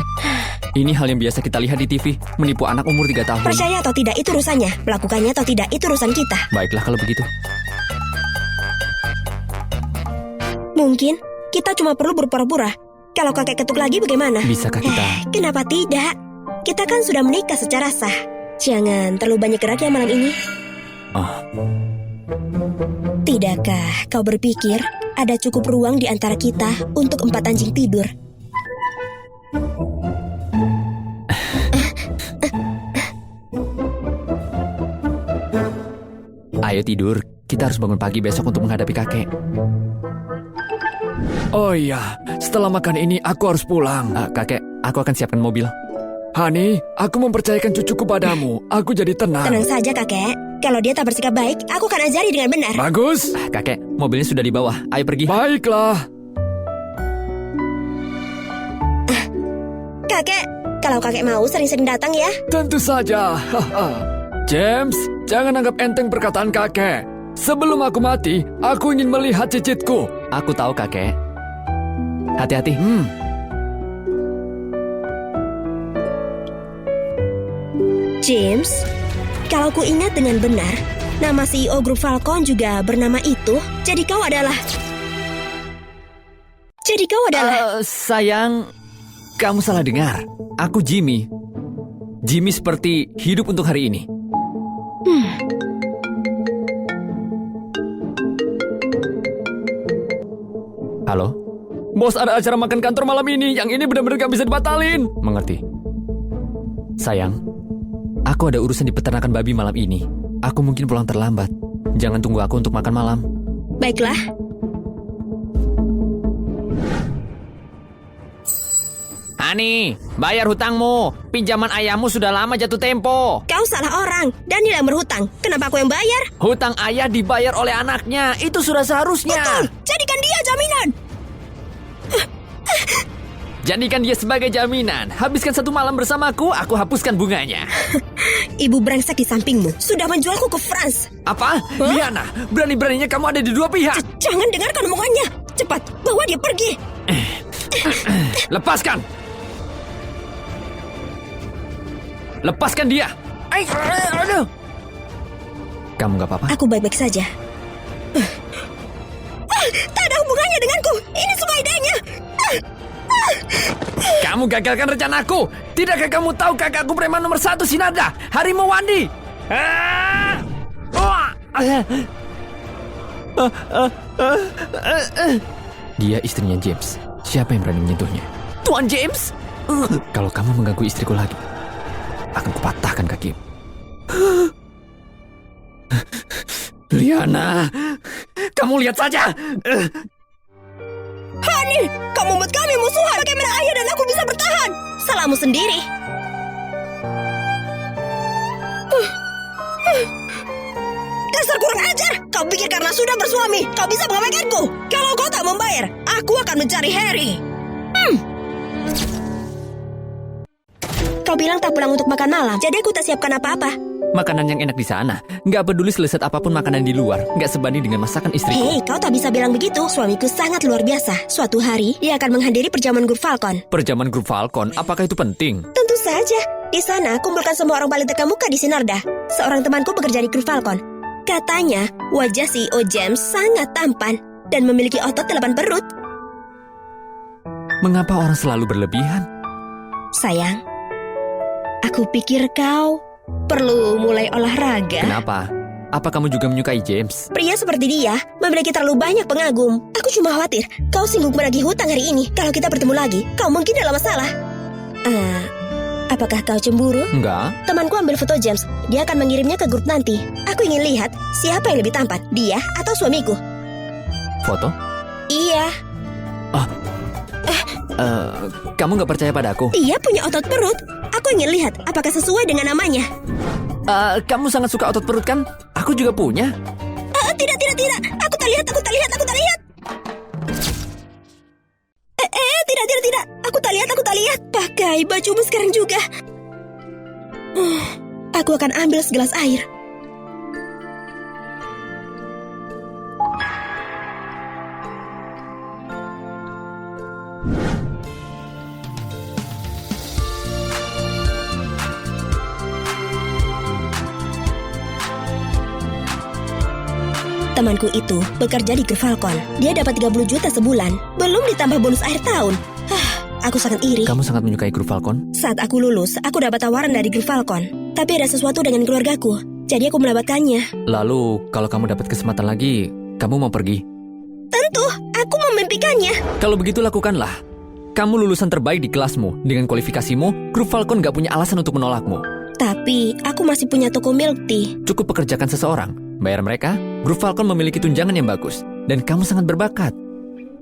Ini hal yang biasa kita lihat di TV, menipu anak umur 3 tahun. Percaya atau tidak itu urusannya. Melakukannya atau tidak itu urusan kita. Baiklah kalau begitu. Mungkin kita cuma perlu berpura-pura. Kalau kakek ketuk lagi bagaimana? Bisakah kita? Kenapa tidak? Kita kan sudah menikah secara sah. Jangan terlalu banyak gerak ya malam ini. Oh, Tidakkah kau berpikir ada cukup ruang di antara kita untuk 4 anjing tidur? ayo tidur. Kita harus bangun pagi besok untuk menghadapi kakek. Oh iya, setelah makan ini aku harus pulang. Kakek, aku akan siapkan mobil. Hani, aku mempercayakan cucuku padamu. Aku jadi tenang. Tenang saja kakek. Kalau dia tak bersikap baik, aku akan ajari dengan benar. Bagus. Kakek, mobilnya sudah di bawah. Ayo pergi. Baiklah. Kakek, kalau kakek mau sering-sering datang ya. Tentu saja. James, jangan anggap enteng perkataan kakek. Sebelum aku mati, aku ingin melihat cicitku. Aku tahu kakek. Hati-hati. James, kalau ku ingat dengan benar, nama CEO grup Falcon juga bernama itu. Jadi kau adalah... Sayang, kamu salah dengar. Aku Jimmy. Jimmy seperti hidup untuk hari ini. Halo? Bos, ada acara makan kantor malam ini. Yang ini benar-benar gak bisa dibatalin. Mengerti. Sayang, aku ada urusan di peternakan babi malam ini. Aku mungkin pulang terlambat. Jangan tunggu aku untuk makan malam. Baiklah. Hani, bayar hutangmu. Pinjaman ayahmu sudah lama jatuh tempo. Kau salah orang. Daniel yang berhutang. Kenapa aku yang bayar? Hutang ayah dibayar oleh anaknya. Itu sudah seharusnya. Betul. Jadikan dia jaminan. Jadikan dia sebagai jaminan. Habiskan 1 malam bersamaku, aku hapuskan bunganya. Ibu brengsek di sampingmu sudah menjualku ke France. Apa? Liana, berani-beraninya kamu ada di dua pihak. Jangan dengarkan omongannya. Cepat, bawa dia pergi. Lepaskan. Lepaskan dia. Aduh. Kamu gak apa-apa? Aku baik-baik saja. Tak ada hubungannya denganku. Ini semua idenya. Kamu gagalkan rencanaku. Tidakkah kamu tahu kakakku preman nomor 1 Sinada, Harimau Wandi? Dia istrinya James. Siapa yang berani menyentuhnya? Tuan James? Kalau kamu mengganggu istriku lagi, akan kupatahkan kaki. Liana, kamu lihat saja. Hani, kamu membuat kami musuhan. Bagaimana ayah dan aku bisa bertahan? Salahmu sendiri. Dasar kurang ajar. Kau pikir karena sudah bersuami, kau bisa mengabaikanku? Kalau kau tak membayar, aku akan mencari Harry. Kau bilang tak pulang untuk makan malam, jadi aku tak siapkan apa-apa. Makanan yang enak di sana. Nggak peduli selezat apapun makanan di luar, nggak sebanding dengan masakan istriku. Hei, kau tak bisa bilang begitu. Suamiku sangat luar biasa. Suatu hari, dia akan menghadiri perjamuan grup Falcon. Perjamuan grup Falcon, apakah itu penting? Tentu saja. Di sana, kumpulkan semua orang paling terkemuka di Sinarda. Seorang temanku bekerja di grup Falcon. Katanya, wajah CEO James sangat tampan dan memiliki otot 8 perut. Mengapa orang selalu berlebihan? Sayang, aku pikir kau perlu mulai olahraga. Kenapa? Apa kamu juga menyukai James? Pria seperti dia memiliki terlalu banyak pengagum. Aku cuma khawatir kau singgung menagih hutang hari ini. Kalau kita bertemu lagi, kau mungkin dalam masalah. Apakah kau cemburu? Enggak. Temanku ambil foto James. Dia akan mengirimnya ke grup nanti. Aku ingin lihat siapa yang lebih tampan, dia atau suamiku. Foto? Iya, Kamu nggak percaya padaku? dia punya otot perut. Aku ingin lihat apakah sesuai dengan namanya. Kamu sangat suka otot perut kan? Aku juga punya. Tidak. Aku tak lihat. Tidak. Aku tak lihat. Pakai bajumu sekarang juga. Aku akan ambil segelas air. Temanku itu bekerja di grup Falcon. Dia dapat 30 juta sebulan. Belum ditambah bonus akhir tahun. Aku sangat iri. Kamu sangat menyukai grup Falcon? Saat aku lulus, aku dapat tawaran dari grup Falcon. Tapi ada sesuatu dengan keluargaku. Jadi aku melewatkannya. Lalu, kalau kamu dapat kesempatan lagi, kamu mau pergi? Tentu, aku memimpikannya. Kalau begitu lakukanlah. Kamu lulusan terbaik di kelasmu. Dengan kualifikasimu, grup Falcon gak punya alasan untuk menolakmu. Tapi, aku masih punya toko milk tea. Cukup pekerjakan seseorang. Bayar mereka, grup Falcon memiliki tunjangan yang bagus. Dan kamu sangat berbakat.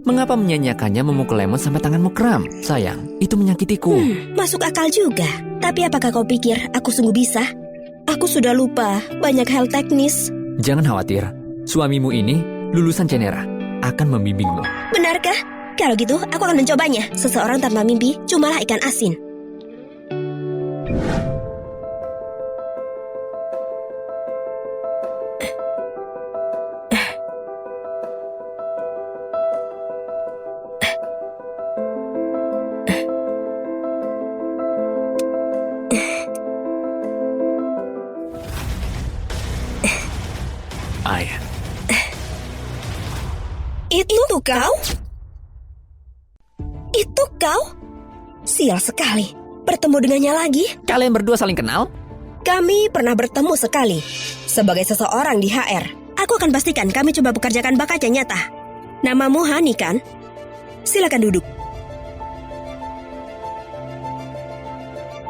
Mengapa menyanyiakannya memukul lemon sampai tanganmu kram? Sayang, itu menyakitiku. Masuk akal juga. Tapi apakah kau pikir aku sungguh bisa? Aku sudah lupa banyak hal teknis. Jangan khawatir. Suamimu ini lulusan Cenera. Akan membimbingmu. Benarkah? Kalau gitu, aku akan mencobanya. Seseorang tanpa mimpi, cumalah ikan asin. Ayah. Itu kau? Itu kau? Sial sekali. Bertemu dengannya lagi. Kalian berdua saling kenal? Kami pernah bertemu sekali. Sebagai seseorang di HR, aku akan pastikan kami coba pekerjakan bakat yang nyata. Namamu Hani kan? Silakan duduk.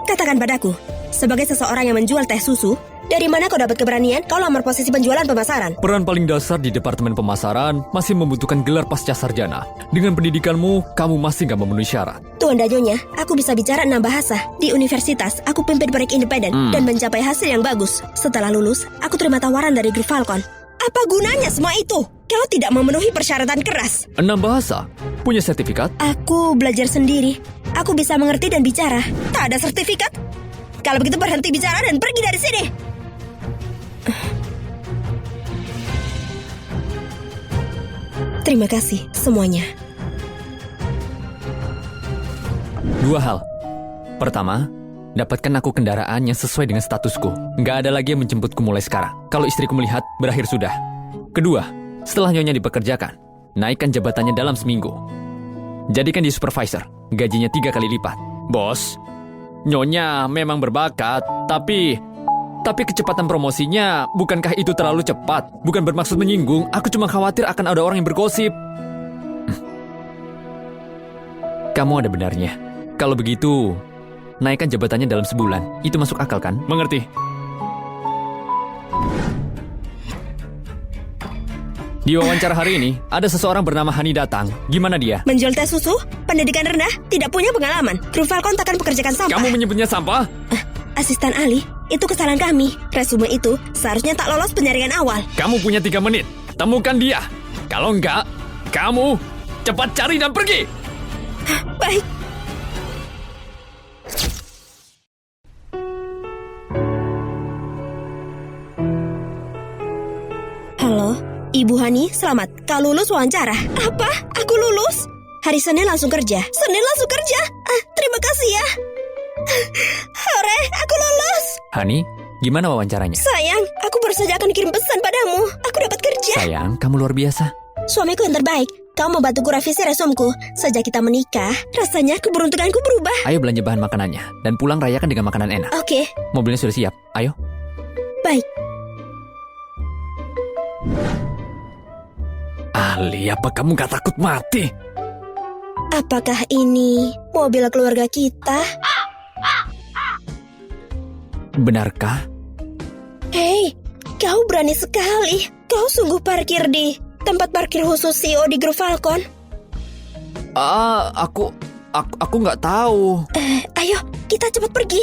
Katakan padaku, sebagai seseorang yang menjual teh susu, dari mana kau dapat keberanian kau lamar posisi penjualan pemasaran? Peran paling dasar di Departemen Pemasaran masih membutuhkan gelar pasca sarjana. Dengan pendidikanmu, kamu masih gak memenuhi syarat. Tuan Dajonya, aku bisa bicara 6 bahasa. Di universitas, aku pimpin proyek independen dan mencapai hasil yang bagus. Setelah lulus, aku terima tawaran dari grup Falcon. Apa gunanya semua itu? Kau tidak memenuhi persyaratan keras. 6 bahasa? Punya sertifikat? Aku belajar sendiri. Aku bisa mengerti dan bicara. Tak ada sertifikat? Kalau begitu berhenti bicara dan pergi dari sini. Terima kasih semuanya. 2 hal. Pertama, dapatkan aku kendaraan yang sesuai dengan statusku. Nggak ada lagi yang menjemputku mulai sekarang. Kalau istriku melihat, berakhir sudah. Kedua, setelah Nyonya dipekerjakan, naikkan jabatannya dalam seminggu. Jadikan dia supervisor, gajinya 3 kali lipat. Bos, Nyonya memang berbakat, tapi kecepatan promosinya, bukankah itu terlalu cepat? Bukan bermaksud menyinggung, aku cuma khawatir akan ada orang yang bergosip. Kamu ada benarnya. Kalau begitu, naikkan jabatannya dalam sebulan. Itu masuk akal kan? Mengerti? Di wawancara hari ini, ada seseorang bernama Hani datang. Gimana dia? Menjual teh susu, pendidikan rendah, tidak punya pengalaman. Grup Falcon takkan pekerjakan sampah. Kamu menyebutnya sampah? Asisten ahli, itu kesalahan kami. Resume itu seharusnya tak lolos penyaringan awal. Kamu punya 3 menit. Temukan dia. Kalau enggak, kamu cepat cari dan pergi. Baik. Ibu Hani, selamat. Kau lulus wawancara. Apa? Aku lulus? Hari Senin langsung kerja. Senin langsung kerja? Terima kasih ya. Hore, aku lulus. Hani, gimana wawancaranya? Sayang, aku baru saja akan kirim pesan padamu. Aku dapat kerja. Sayang, kamu luar biasa. Suamiku yang terbaik. Kau membantuku revisi resumku. Sejak kita menikah, rasanya keberuntunganku berubah. Ayo belanja bahan makanannya dan pulang rayakan dengan makanan enak. Oke, Mobilnya sudah siap. Ayo. baik. Ali, apa kamu gak takut mati? Apakah ini mobil keluarga kita? Benarkah? Hei, kau berani sekali. Kau sungguh parkir di tempat parkir khusus CEO di Grup Falcon. Aku nggak tahu. Ayo, kita cepat pergi.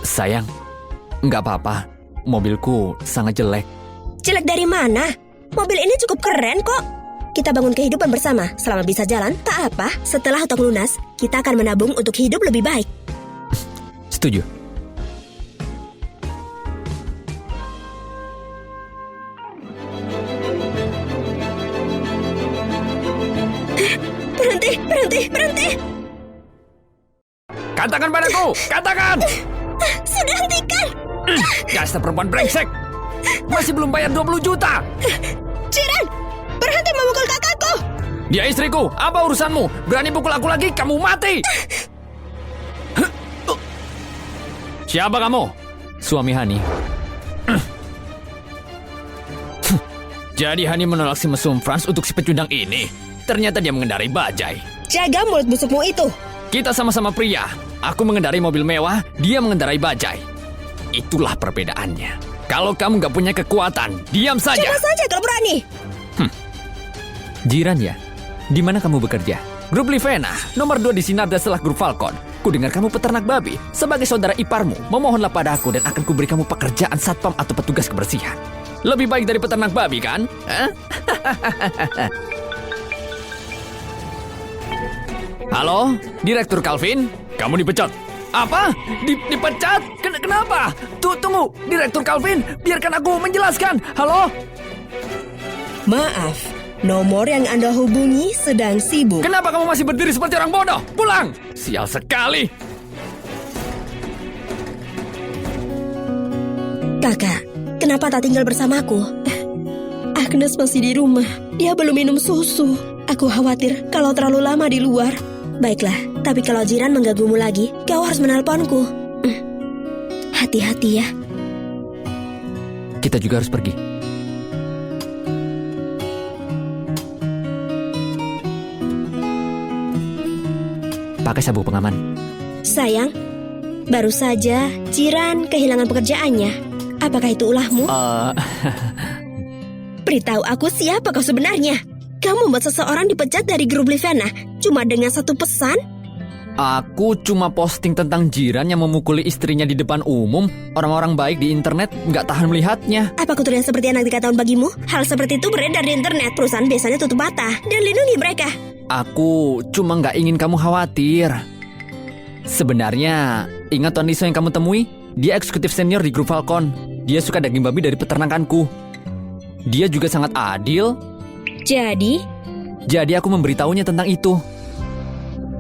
Sayang, nggak apa-apa. Mobilku sangat jelek. Jelek dari mana? Mobil ini cukup keren kok. Kita bangun kehidupan bersama. Selama bisa jalan, tak apa. Setelah hutang lunas, kita akan menabung untuk hidup lebih baik. Setuju. Berhenti, berhenti, berhenti. Katakan padaku, katakan! Sudah hentikan. Dasar perempuan brengsek! Masih belum bayar 20 juta! Jiran, berhenti memukul kakakku. Dia istriku, apa urusanmu? Berani pukul aku lagi, kamu mati! Siapa kamu? Suami Hani. Jadi Hani menolak si mesum Franz untuk si pecundang ini. Ternyata dia mengendarai bajai. Jaga mulut busukmu itu. Kita sama-sama pria. Aku mengendarai mobil mewah, dia mengendarai bajai. Itulah perbedaannya. Kalau kamu gak punya kekuatan, diam saja. Coba saja kalau berani. Jiran ya? Di mana kamu bekerja? Grup Livena, nomor 2 di Sinarda setelah Grup Falcon. Ku dengar kamu peternak babi. Sebagai saudara iparmu, memohonlah padaku dan akan kuberi kamu pekerjaan satpam atau petugas kebersihan. Lebih baik dari peternak babi, kan? Halo, Direktur Calvin? Kamu dipecat. Apa? Dipecat? Kenapa? Tunggu, Direktur Calvin, biarkan aku menjelaskan. Halo? Maaf, nomor yang Anda hubungi sedang sibuk. Kenapa kamu masih berdiri seperti orang bodoh? Pulang! Sial sekali! Kakak, kenapa tak tinggal bersamaku? Agnes masih di rumah. Dia belum minum susu. Aku khawatir kalau terlalu lama di luar. Baiklah, tapi kalau jiran mengganggumu lagi, kau harus menelponku. Hati-hati ya. Kita juga harus pergi. Pakai sabuk pengaman. Sayang, baru saja jiran kehilangan pekerjaannya. Apakah itu ulahmu? Beritahu aku siapa kau sebenarnya. Kamu membuat seseorang dipecat dari grup Livena cuma dengan satu pesan? Aku cuma posting tentang jiran yang memukuli istrinya di depan umum. Orang-orang baik di internet nggak tahan melihatnya. Apa aku terlihat seperti anak 3 tahun bagimu? Hal seperti itu beredar di internet. Perusahaan biasanya tutup mata dan lindungi mereka. Aku cuma nggak ingin kamu khawatir. Sebenarnya, ingat Tuan Liso yang kamu temui? Dia eksekutif senior di grup Falcon. Dia suka daging babi dari peternakanku. Dia juga sangat adil. Jadi aku memberitahunya tentang itu.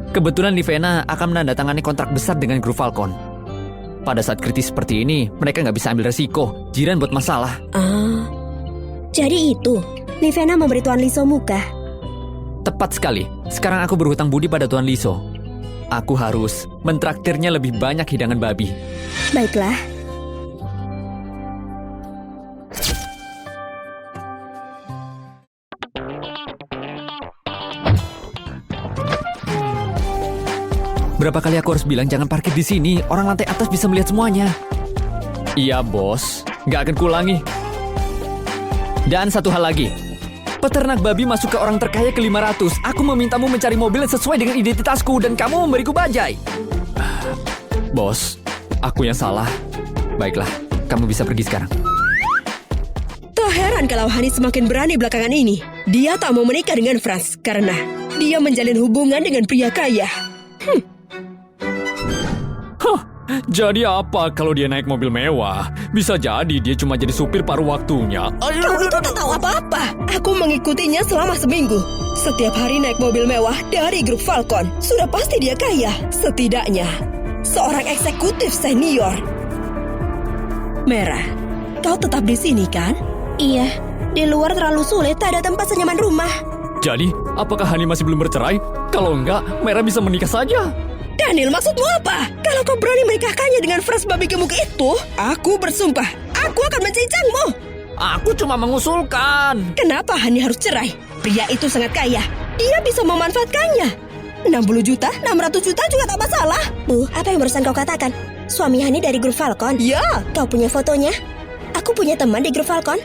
Kebetulan Livena akan menandatangani kontrak besar dengan grup Falcon. Pada saat kritis seperti ini, mereka nggak bisa ambil resiko. Jiran buat masalah. Jadi itu, Livena memberi Tuan Liso muka. Tepat sekali. Sekarang aku berhutang budi pada Tuan Liso. Aku harus mentraktirnya lebih banyak hidangan babi. Baiklah. Berapa kali aku harus bilang jangan parkir di sini? Orang lantai atas bisa melihat semuanya. Iya, bos. Nggak akan kulangi. Dan satu hal lagi. Peternak babi masuk ke orang terkaya ke 500. Aku memintamu mencari mobil yang sesuai dengan identitasku dan kamu memberiku bajai. Bos, aku yang salah. Baiklah, kamu bisa pergi sekarang. Tak heran kalau Hani semakin berani belakangan ini. Dia tak mau menikah dengan Franz karena dia menjalin hubungan dengan pria kaya. Jadi apa kalau dia naik mobil mewah? Bisa jadi dia cuma jadi supir paruh waktunya. Kau itu tak tahu apa-apa. Aku mengikutinya selama seminggu. Setiap hari naik mobil mewah dari grup Falcon. Sudah pasti dia kaya. Setidaknya seorang eksekutif senior. Merah, kau tetap di sini kan? Iya, di luar terlalu sulit, tak ada tempat senyaman rumah. Jadi, apakah Hani masih belum bercerai? Kalau enggak, Merah bisa menikah saja. Daniel, maksudmu apa? Kalau kau berani menikahkannya dengan fresh babi gemuk itu, aku bersumpah, aku akan mencincangmu. Aku cuma mengusulkan. Kenapa Hani harus cerai? Pria itu sangat kaya. Dia bisa memanfaatkannya. 60 juta, 600 juta juga tak masalah. Bu, apa yang barusan kau katakan? Suami Hani dari grup Falcon? Ya. Kau punya fotonya? Aku punya teman di grup Falcon.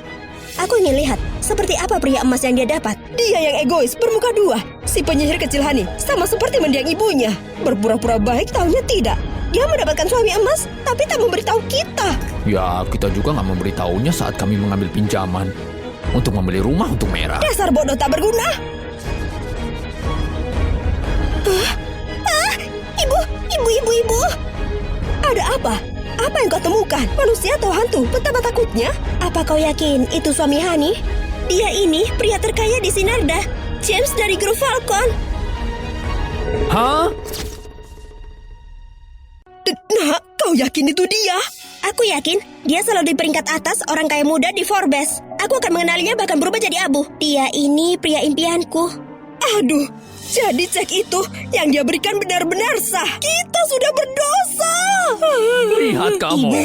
Aku ingin lihat seperti apa pria emas yang dia dapat. Dia yang egois, bermuka dua. Si penyihir kecil Hani sama seperti mendiang ibunya. Berpura-pura baik, taunya tidak. Dia mendapatkan suami emas, tapi tak memberitahu kita. Ya, kita juga nggak memberitahunya saat kami mengambil pinjaman untuk membeli rumah untuk Merah. Dasar bodoh tak berguna. Ibu. Ada apa? Apa yang kau temukan? Manusia atau hantu? Betapa takutnya. Apa kau yakin itu suami Hani? Dia ini pria terkaya di Sinarda. James dari grup Falcon. Hah? Nah, kau yakin itu dia? Aku yakin dia selalu di peringkat atas orang kaya muda di Forbes. Aku akan mengenalinya bahkan berubah jadi abu. Dia ini pria impianku. Aduh, jadi cek itu yang dia berikan benar-benar sah. Kita sudah berdosa. Lihat kamu. Ibu,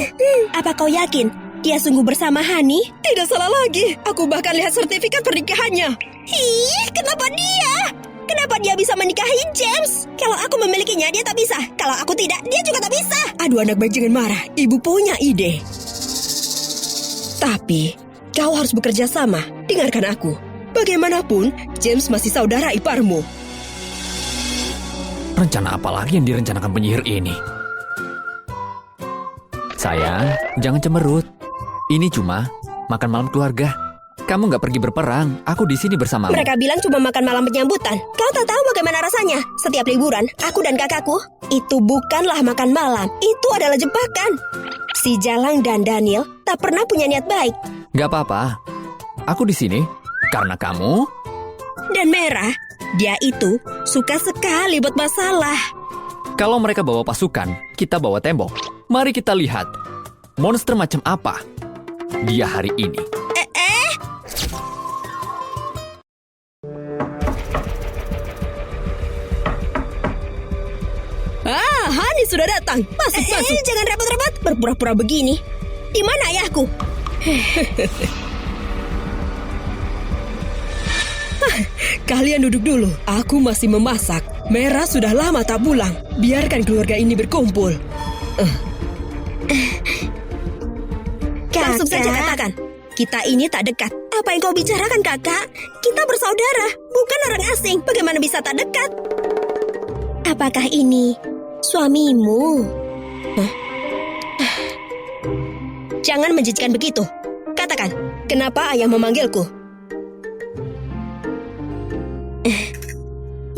apa kau yakin dia sungguh bersama Hani? Tidak salah lagi. Aku bahkan lihat sertifikat pernikahannya. Ih, kenapa dia? Kenapa dia bisa menikahi James? Kalau aku memilikinya, dia tak bisa. Kalau aku tidak, dia juga tak bisa. Aduh, anak baik jangan marah. Ibu punya ide. Tapi, kau harus bekerja sama. Dengarkan aku. Bagaimanapun, James masih saudara iparmu. Rencana apa lagi yang direncanakan penyihir ini? Sayang, jangan cemberut. Ini cuma makan malam keluarga. Kamu nggak pergi berperang, aku di sini bersamamu. Mereka bilang cuma makan malam penyambutan. Kau tak tahu bagaimana rasanya. Setiap liburan, aku dan kakakku, itu bukanlah makan malam. Itu adalah jebakan. Si Jalang dan Daniel tak pernah punya niat baik. Nggak apa-apa, aku di sini karena kamu. Dan Merah, dia itu suka sekali buat masalah. Kalau mereka bawa pasukan, kita bawa tembok. Mari kita lihat, monster macam apa dia hari ini. Hani sudah datang. Masuk. Jangan repot-repot. Berpura-pura begini. Di mana ayahku? Kalian duduk dulu. Aku masih memasak. Merah sudah lama tak pulang. Biarkan keluarga ini berkumpul. Langsung saja katakan. Kita ini tak dekat. Apa yang kau bicarakan, kakak? Kita bersaudara, bukan orang asing. Bagaimana bisa tak dekat? Apakah ini suamimu? Hah? Jangan menjijikan begitu. Katakan, kenapa ayah memanggilku?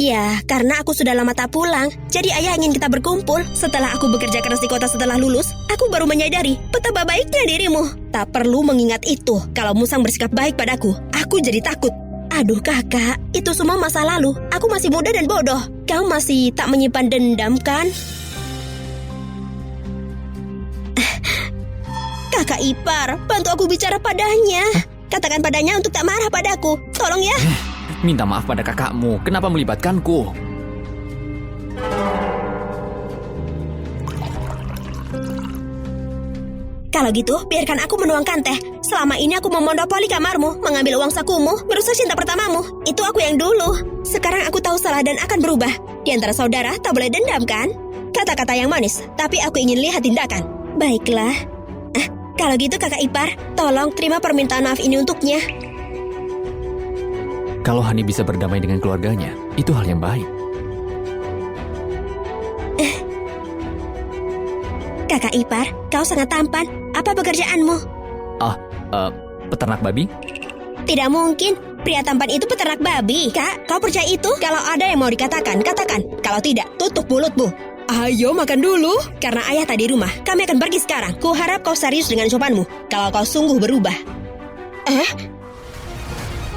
Ya, karena aku sudah lama tak pulang. Jadi ayah ingin kita berkumpul. Setelah aku bekerja keras di kota setelah lulus, aku baru menyadari betapa baiknya dirimu. Tak perlu mengingat itu. Kalau Musang bersikap baik padaku, aku jadi takut. Aduh kakak, itu semua masa lalu. Aku masih muda dan bodoh. Kau masih tak menyimpan dendam kan? Kakak ipar, bantu aku bicara padanya. Katakan padanya untuk tak marah padaku. Tolong ya. Minta maaf pada kakakmu, kenapa melibatkanku? Kalau gitu, biarkan aku menuangkan teh. Selama ini aku memonopoli kamarmu, mengambil uang sakumu, merusak cinta pertamamu. Itu aku yang dulu. Sekarang aku tahu salah dan akan berubah. Di antara saudara, tak boleh dendam kan? Kata-kata yang manis, tapi aku ingin lihat tindakan. Baiklah. Kalau gitu kakak ipar, tolong terima permintaan maaf ini untuknya. Kalau Hani bisa berdamai dengan keluarganya, itu hal yang baik. Kakak ipar, kau sangat tampan. Apa pekerjaanmu? Peternak babi? Tidak mungkin. Pria tampan itu peternak babi. Kak, kau percaya itu? Kalau ada yang mau dikatakan, katakan. Kalau tidak, tutup mulutmu. Ayo makan dulu. Karena ayah tak di rumah, kami akan pergi sekarang. Kuharap kau serius dengan jawabanmu. Kalau kau sungguh berubah.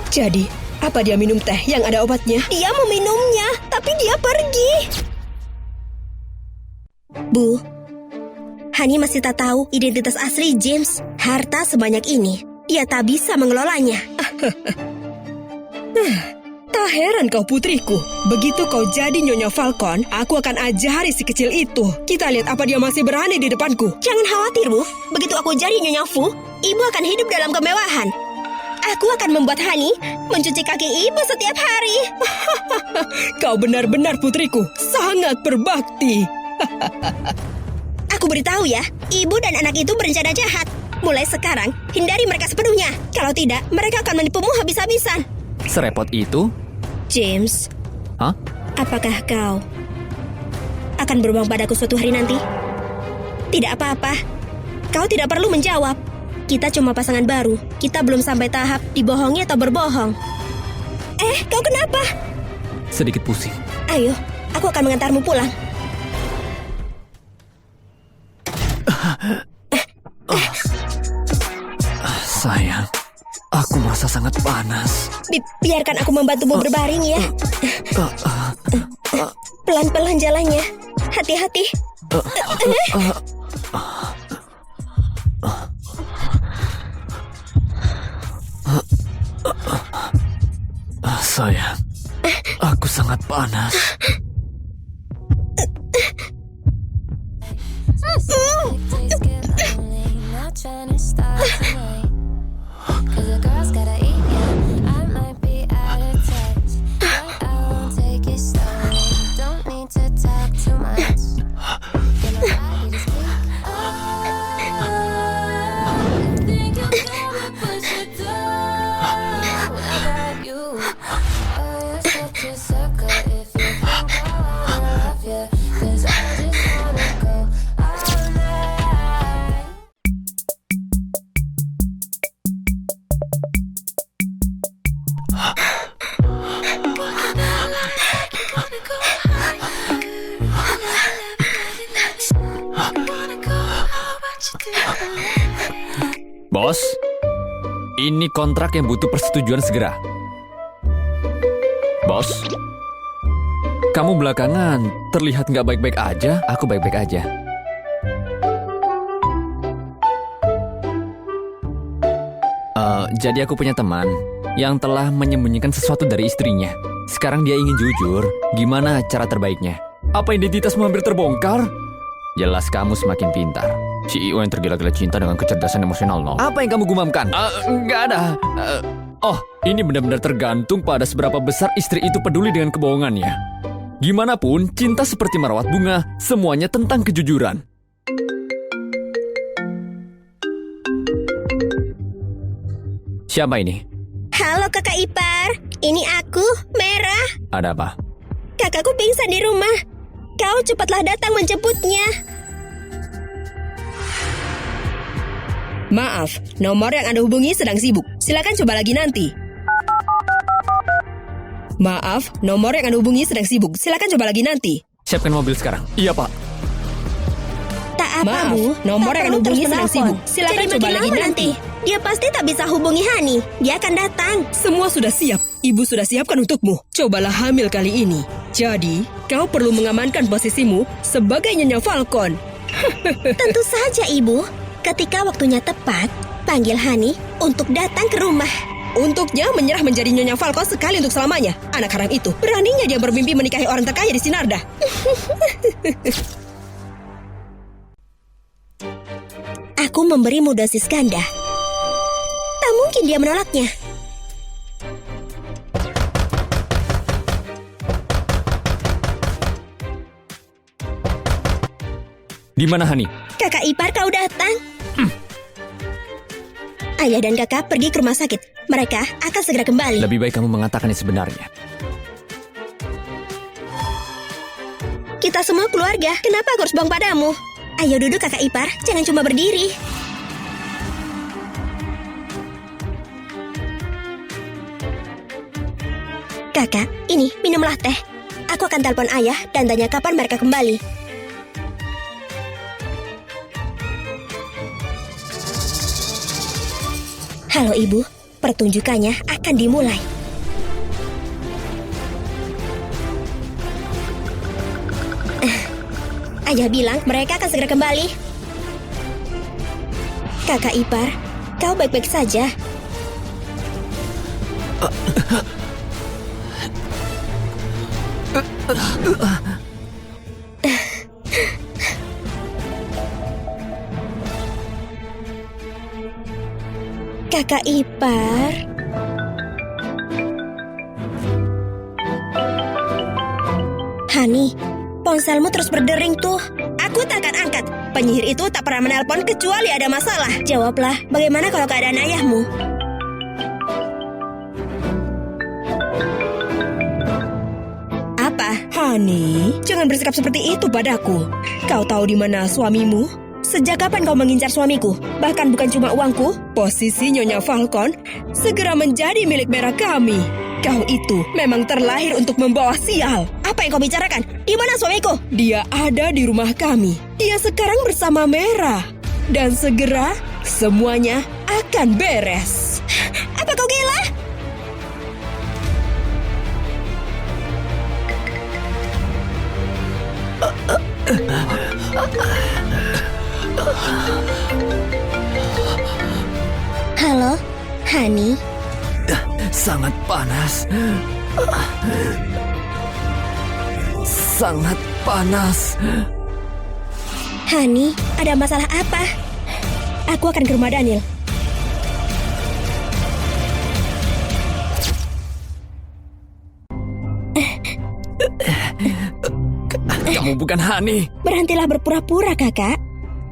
Jadi, apa dia minum teh yang ada obatnya? Dia meminumnya, tapi dia pergi. Bu, Hani masih tak tahu identitas asli James. Harta sebanyak ini, dia tak bisa mengelolanya. Tak heran kau putriku. Begitu kau jadi Nyonya Falcon, aku akan ajari si kecil itu. Kita lihat apa dia masih berani di depanku. Jangan khawatir, Bu. Begitu aku jadi Nyonya Fu, ibu akan hidup dalam kemewahan. Aku akan membuat Hani mencuci kaki ibu setiap hari. Kau benar-benar putriku, sangat berbakti. Aku beritahu ya, ibu dan anak itu berencana jahat. Mulai sekarang, hindari mereka sepenuhnya. Kalau tidak, mereka akan menipumu habis-habisan. Serepot itu? James, Hah? apakah kau akan berbohong padaku suatu hari nanti? Tidak apa-apa. Kau tidak perlu menjawab. Kita cuma pasangan baru. Kita belum sampai tahap dibohongi atau berbohong. Kau kenapa? Sedikit pusing. Ayo, aku akan mengantarmu pulang. Sayang, aku merasa sangat panas. Biarkan aku membantumu berbaring ya. Pelan-pelan jalannya. Hati-hati. Sayang, aku sangat panas. Bos, ini kontrak yang butuh persetujuan segera. Bos, kamu belakangan terlihat nggak baik-baik aja. Aku baik-baik aja. Jadi aku punya teman yang telah menyembunyikan sesuatu dari istrinya. Sekarang dia ingin jujur. Gimana cara terbaiknya? Apa identitasmu hampir terbongkar? Jelas kamu semakin pintar. CEO yang tergila-gila cinta dengan kecerdasan emosional, no? Apa yang kamu gumamkan? Nggak ada. Ini benar-benar tergantung pada seberapa besar istri itu peduli dengan kebohongannya. Gimanapun, cinta seperti merawat bunga, semuanya tentang kejujuran. Siapa ini? Halo kakak ipar, ini aku, Merah. Ada apa? Kakakku pingsan di rumah. Kau cepatlah datang menjemputnya. Maaf, nomor yang Anda hubungi sedang sibuk. Silakan coba lagi nanti. Maaf, nomor yang Anda hubungi sedang sibuk. Silakan coba lagi nanti. Siapkan mobil sekarang. Iya, Pak. Tak apa, Bu. Nomor yang Anda hubungi sedang sibuk. Silakan coba lagi nanti. Dia pasti tak bisa hubungi Hani. Dia akan datang. Semua sudah siap. Ibu sudah siapkan untukmu. Cobalah hamil kali ini. Jadi, kau perlu mengamankan posisimu sebagai Nyonya Falcon. Tentu saja, Ibu. Ketika waktunya tepat, panggil Hani untuk datang ke rumah. Untuknya menyerah menjadi Nyonya Falcon sekali untuk selamanya. Anak haram itu, beraninya dia bermimpi menikahi orang terkaya di Sinarda. Aku memberimu dosis ganda. Tak mungkin dia menolaknya. Di mana Hani? Kakak ipar kau datang. Ayah dan kakak pergi ke rumah sakit. Mereka akan segera kembali. Lebih baik kamu mengatakan yang sebenarnya. Kita semua keluarga. Kenapa aku harus bohong padamu? Ayo duduk kakak ipar. Jangan cuma berdiri. Kakak, ini minumlah teh. Aku akan telepon ayah dan tanya kapan mereka kembali. Halo ibu, pertunjukannya akan dimulai. Ayah bilang mereka akan segera kembali. Kakak ipar, kau baik-baik saja? Kakak ipar. Hani, ponselmu terus berdering tuh. Aku tak akan angkat. Penyihir itu tak pernah menelpon kecuali ada masalah. Jawablah, bagaimana kalau keadaan ayahmu? Apa? Hani, jangan bersikap seperti itu padaku. Kau tahu di mana suamimu? Sejak kapan kau mengincar suamiku? Bahkan bukan cuma uangku, posisi Nyonya Falcon segera menjadi milik merah kami. Kau itu memang terlahir untuk membawa sial. Apa yang kau bicarakan? Di mana suamiku? Dia ada di rumah kami. Dia sekarang bersama Merah. Dan segera semuanya akan beres. Apa kau gila? Halo, Hani. Sangat panas. Sangat panas. Hani, ada masalah apa? Aku akan ke rumah Daniel. Kamu bukan Hani. Berhentilah berpura-pura, kakak.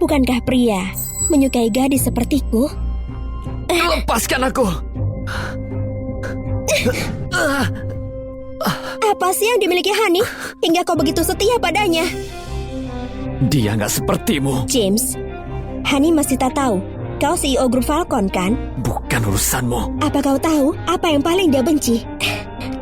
Bukankah pria menyukai gadis sepertiku? Lepaskan aku. Apa sih yang dimiliki Hani hingga kau begitu setia padanya? Dia nggak sepertimu. James, Hani masih tak tahu kau CEO grup Falcon kan? Bukan urusanmu. Apa kau tahu apa yang paling dia benci?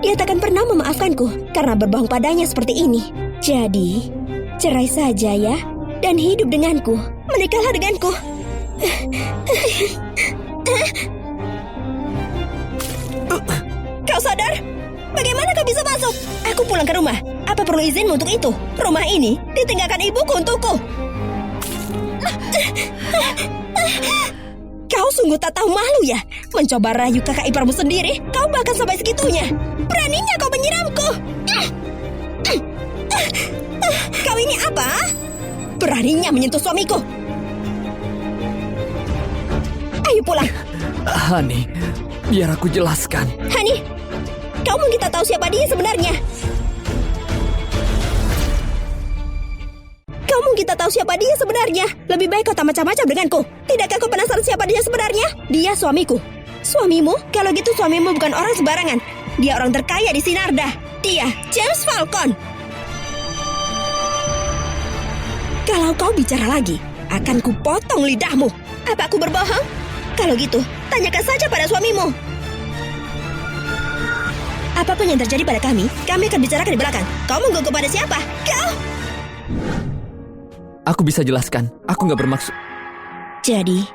Dia takkan pernah memaafkanku karena berbohong padanya seperti ini. Jadi, cerai saja ya dan hidup denganku. Menikahlah denganku. Kau sadar? Bagaimana kau bisa masuk? Aku pulang ke rumah. Apa perlu izinmu untuk itu? Rumah ini ditinggalkan ibuku untukku. Kau sungguh tak tahu malu ya? Mencoba rayu kakak iparmu sendiri. Kau bahkan sampai segitunya. Beraninya kau menyiramku. Kau ini apa? Beraninya menyentuh suamiku. Ayo pulang. Hani, biar aku jelaskan. Hani, kau mungkin tak tahu siapa dia sebenarnya. Kau mungkin tak tahu siapa dia sebenarnya. Lebih baik kau tak macam-macam denganku. Tidakkah kau penasaran siapa dia sebenarnya? Dia suamiku. Suamimu? Kalau gitu suamimu bukan orang sembarangan. Dia orang terkaya di Sinarda. Dia James Falcon. Kalau kau bicara lagi, akan kupotong lidahmu. Apa aku berbohong? Kalau gitu, tanyakan saja pada suamimu. Apapun yang terjadi pada kami akan bicarakan di belakang. Kau mengganggu pada siapa? Kau! Aku bisa jelaskan. Aku nggak bermaksud. Jadi,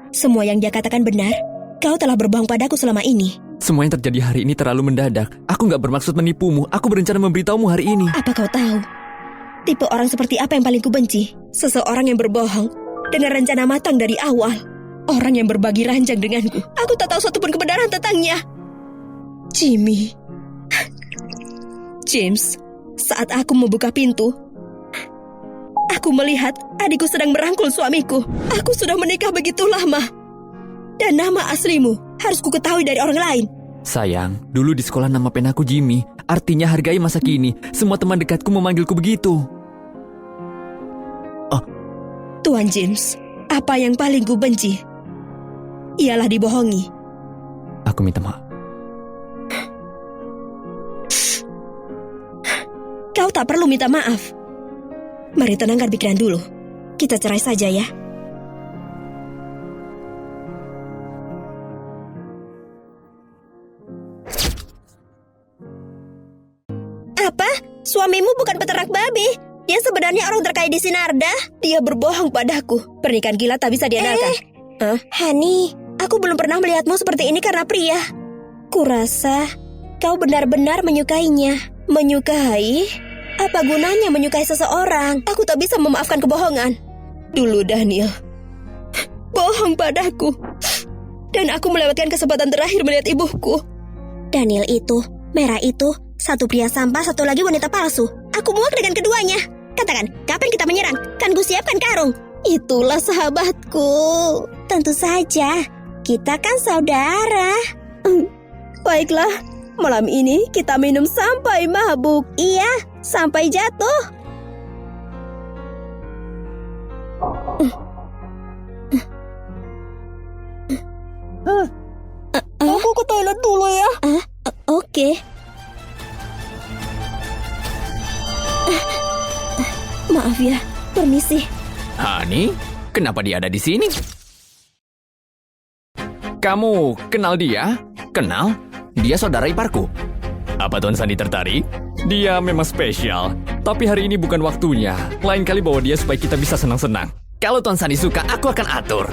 semua yang dia katakan benar. Kau telah berbohong padaku selama ini. Semua yang terjadi hari ini terlalu mendadak. Aku nggak bermaksud menipumu. Aku berencana memberitahumu hari ini. Apa kau tahu? Tipe orang seperti apa yang paling kubenci? Seseorang yang berbohong dengan rencana matang dari awal. Orang yang berbagi ranjang denganku. Aku tak tahu satupun kebenaran tentangnya. Jimmy. James, saat aku membuka pintu, aku melihat adikku sedang merangkul suamiku. Aku sudah menikah begitu lama. Dan nama aslimu harus ku ketahui dari orang lain. Sayang, dulu di sekolah nama penaku Jimmy. Artinya hargai masa kini. Semua teman dekatku memanggilku begitu. Tuan James, apa yang paling ku benci ialah dibohongi. Aku minta maaf. Kau tak perlu minta maaf. Mari tenangkan pikiran dulu. Kita cerai saja ya. Apa? Suamimu bukan peternak babi. Dia sebenarnya orang terkaya di Sinarda. Dia berbohong padaku. Pernikahan gila tak bisa diandalkan. Hani, Aku belum pernah melihatmu seperti ini karena pria. Kurasa kau benar-benar menyukainya. Menyukai? Apa gunanya menyukai seseorang? Aku tak bisa memaafkan kebohongan. Dulu Daniel bohong padaku, dan aku melewatkan kesempatan terakhir melihat ibuku. Daniel itu, merah itu, satu pria sampah, satu lagi wanita palsu. Aku muak dengan keduanya. Katakan, kapan kita menyerang? Kan ku siapkan karung. Itulah sahabatku. Tentu saja, kita kan saudara. Baiklah, malam ini kita minum sampai mabuk. Iya, sampai jatuh. Aku ke toilet dulu ya. Oke. Maaf ya, permisi. Hani, kenapa dia ada di sini? Kamu kenal dia? Kenal? Dia saudara iparku. Apa Tuan Sandi tertarik? Dia memang spesial, tapi hari ini bukan waktunya. Lain kali bawa dia supaya kita bisa senang-senang. Kalau Tuan Sandi suka, aku akan atur.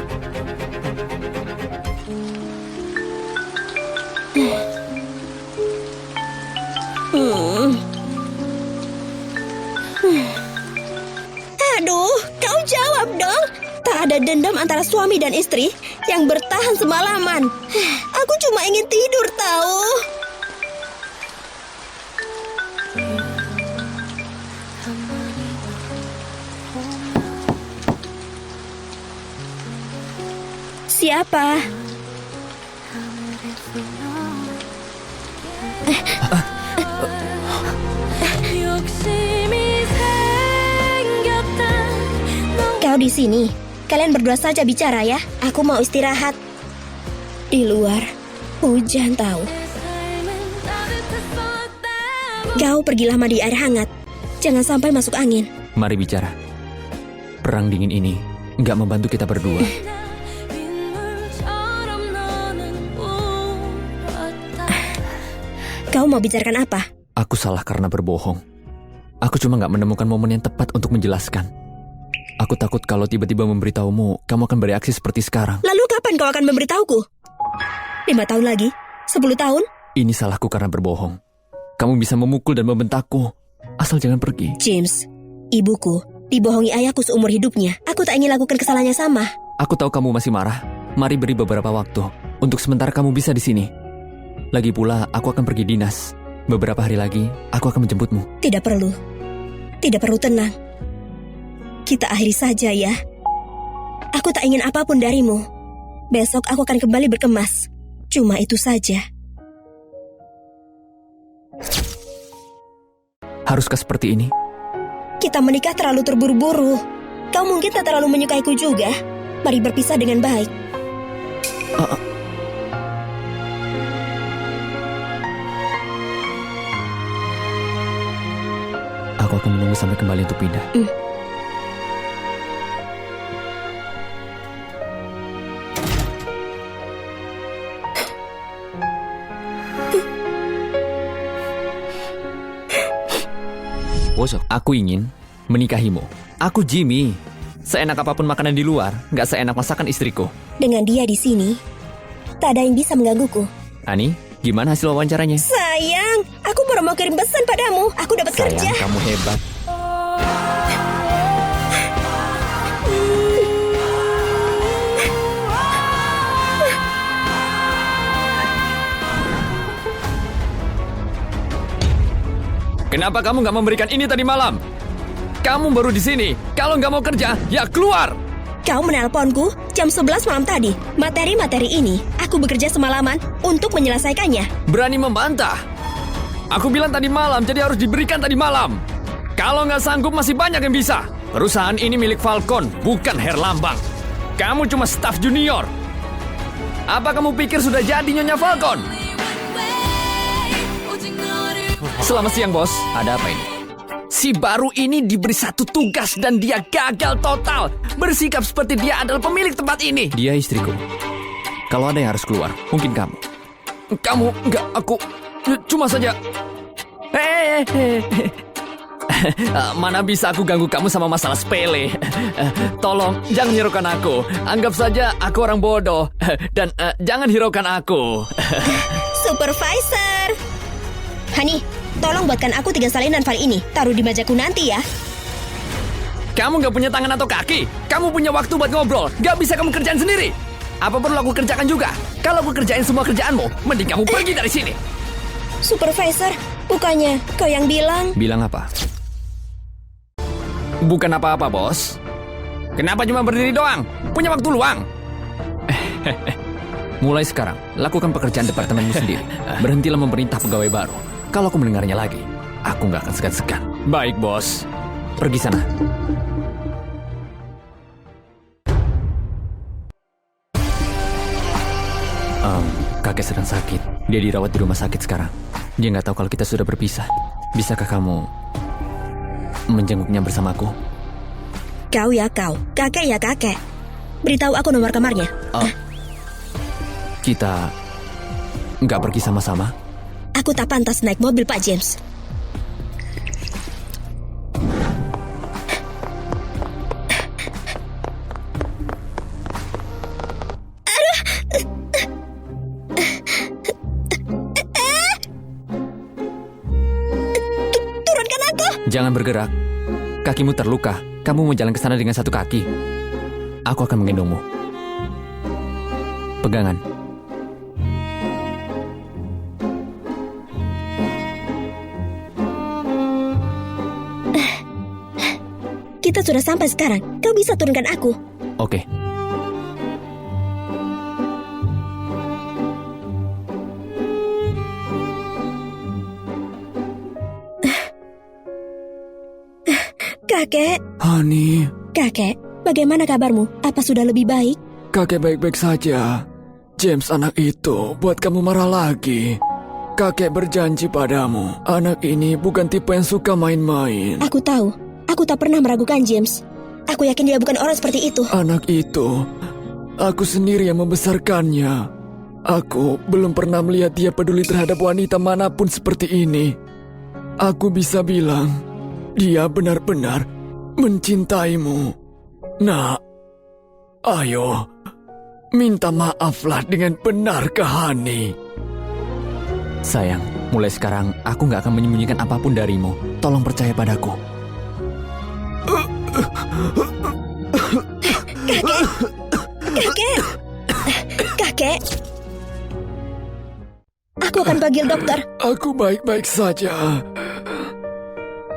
Aduh, kau jawab dong. Tak ada dendam antara suami dan istri yang bertahan semalaman. Aku cuma ingin tidur tahu. Siapa? Kau di sini. Kalian berdua saja bicara ya. Aku mau istirahat. Di luar hujan tahu. Kau pergilah mandi air hangat. Jangan sampai masuk angin. Mari bicara. Perang dingin ini nggak membantu kita berdua. Kau mau bicarakan apa? Aku salah karena berbohong. Aku cuma nggak menemukan momen yang tepat untuk menjelaskan. Aku takut kalau tiba-tiba memberitahumu, kamu akan bereaksi seperti sekarang. Lalu kapan kau akan memberitahuku? 5 tahun lagi? 10 tahun? Ini salahku karena berbohong. Kamu bisa memukul dan membentakku. Asal jangan pergi. James, ibuku dibohongi ayahku seumur hidupnya. Aku tak ingin lakukan kesalahan yang sama. Aku tahu kamu masih marah. Mari beri beberapa waktu. Untuk sementara kamu bisa di sini. Lagi pula, aku akan pergi dinas. Beberapa hari lagi, aku akan menjemputmu. Tidak perlu. Tidak perlu tenang. Kita akhiri saja ya. Aku tak ingin apapun darimu. Besok aku akan kembali berkemas. Cuma itu saja. Haruskah seperti ini? Kita menikah terlalu terburu-buru. Kau mungkin tak terlalu menyukaiku juga. Mari berpisah dengan baik. Aku akan menunggu sampai kembali untuk pindah. Aku ingin menikahimu. Aku Jimmy. Seenak apapun makanan di luar, nggak seenak masakan istriku. Dengan dia di sini, tak ada yang bisa menggangguku. Ani, gimana hasil wawancaranya? Sayang, aku baru mau kirim pesan padamu. Aku dapat kerja. Sayang, kamu hebat. Kenapa kamu nggak memberikan ini tadi malam? Kamu baru di sini. Kalau nggak mau kerja, ya keluar. Kau menelponku jam 11 malam tadi. Materi-materi ini aku bekerja semalaman untuk menyelesaikannya. Berani membantah? Aku bilang tadi malam, jadi harus diberikan tadi malam. Kalau nggak sanggup masih banyak yang bisa. Perusahaan ini milik Falcon, bukan Herlambang. Kamu cuma staf junior. Apa kamu pikir sudah jadi Nyonya Falcon? Selamat siang, bos. Ada apa ini? Si baru ini diberi satu tugas dan dia gagal total. Bersikap seperti dia adalah pemilik tempat ini. Dia istriku. Kalau ada yang harus keluar, mungkin kamu. Kamu, enggak, aku. Cuma saja. Mana bisa aku ganggu kamu sama masalah sepele. Tolong, jangan hiraukan aku. Anggap saja aku orang bodoh. Dan jangan hiraukan aku. Supervisor. Hani, tolong buatkan aku 3 salinan file ini. Taruh di mejaku nanti ya. Kamu gak punya tangan atau kaki? Kamu punya waktu buat ngobrol. Gak bisa kamu kerjain sendiri. Apa perlu aku kerjakan juga? Kalau aku kerjain semua kerjaanmu, mending kamu pergi dari sini. Supervisor, bukannya kau yang bilang... Bilang apa? Bukan apa-apa, bos. Kenapa cuma berdiri doang? Punya waktu luang. Mulai sekarang, lakukan pekerjaan departemenmu sendiri. Berhentilah memerintah pegawai baru. Kalau aku mendengarnya lagi, aku nggak akan segan-segan. Baik, bos. Pergi sana. Kakek sedang sakit. Dia dirawat di rumah sakit sekarang. Dia nggak tahu kalau kita sudah berpisah. Bisakah kamu menjenguknya bersamaku? Kau ya kau, kakek ya kakek. Beritahu aku nomor kamarnya. Kita nggak pergi sama-sama? Aku tak pantas naik mobil Pak James. Turunkan aku. Jangan bergerak. Kakimu terluka. Kamu mau jalan ke sana dengan satu kaki. Aku akan menggendongmu. Pegangan. Kita sudah sampai sekarang. Kau bisa turunkan aku. Oke. Kakek, Hani, kakek, bagaimana kabarmu? Apa sudah lebih baik? kakek baik-baik saja. James anak itu buat kamu marah lagi. Kakek berjanji padamu, anak ini bukan tipe yang suka main-main. Aku tahu. Aku tak pernah meragukan James. Aku yakin dia bukan orang seperti itu. Anak itu, aku sendiri yang membesarkannya. Aku belum pernah melihat dia peduli terhadap wanita manapun seperti ini. Aku bisa bilang, dia benar-benar mencintaimu. Nah, ayo, minta maaflah dengan benar ke Hani. Sayang, mulai sekarang aku nggak akan menyembunyikan apapun darimu. Tolong percaya padaku. Kakek. Aku akan panggil dokter. Aku baik-baik saja.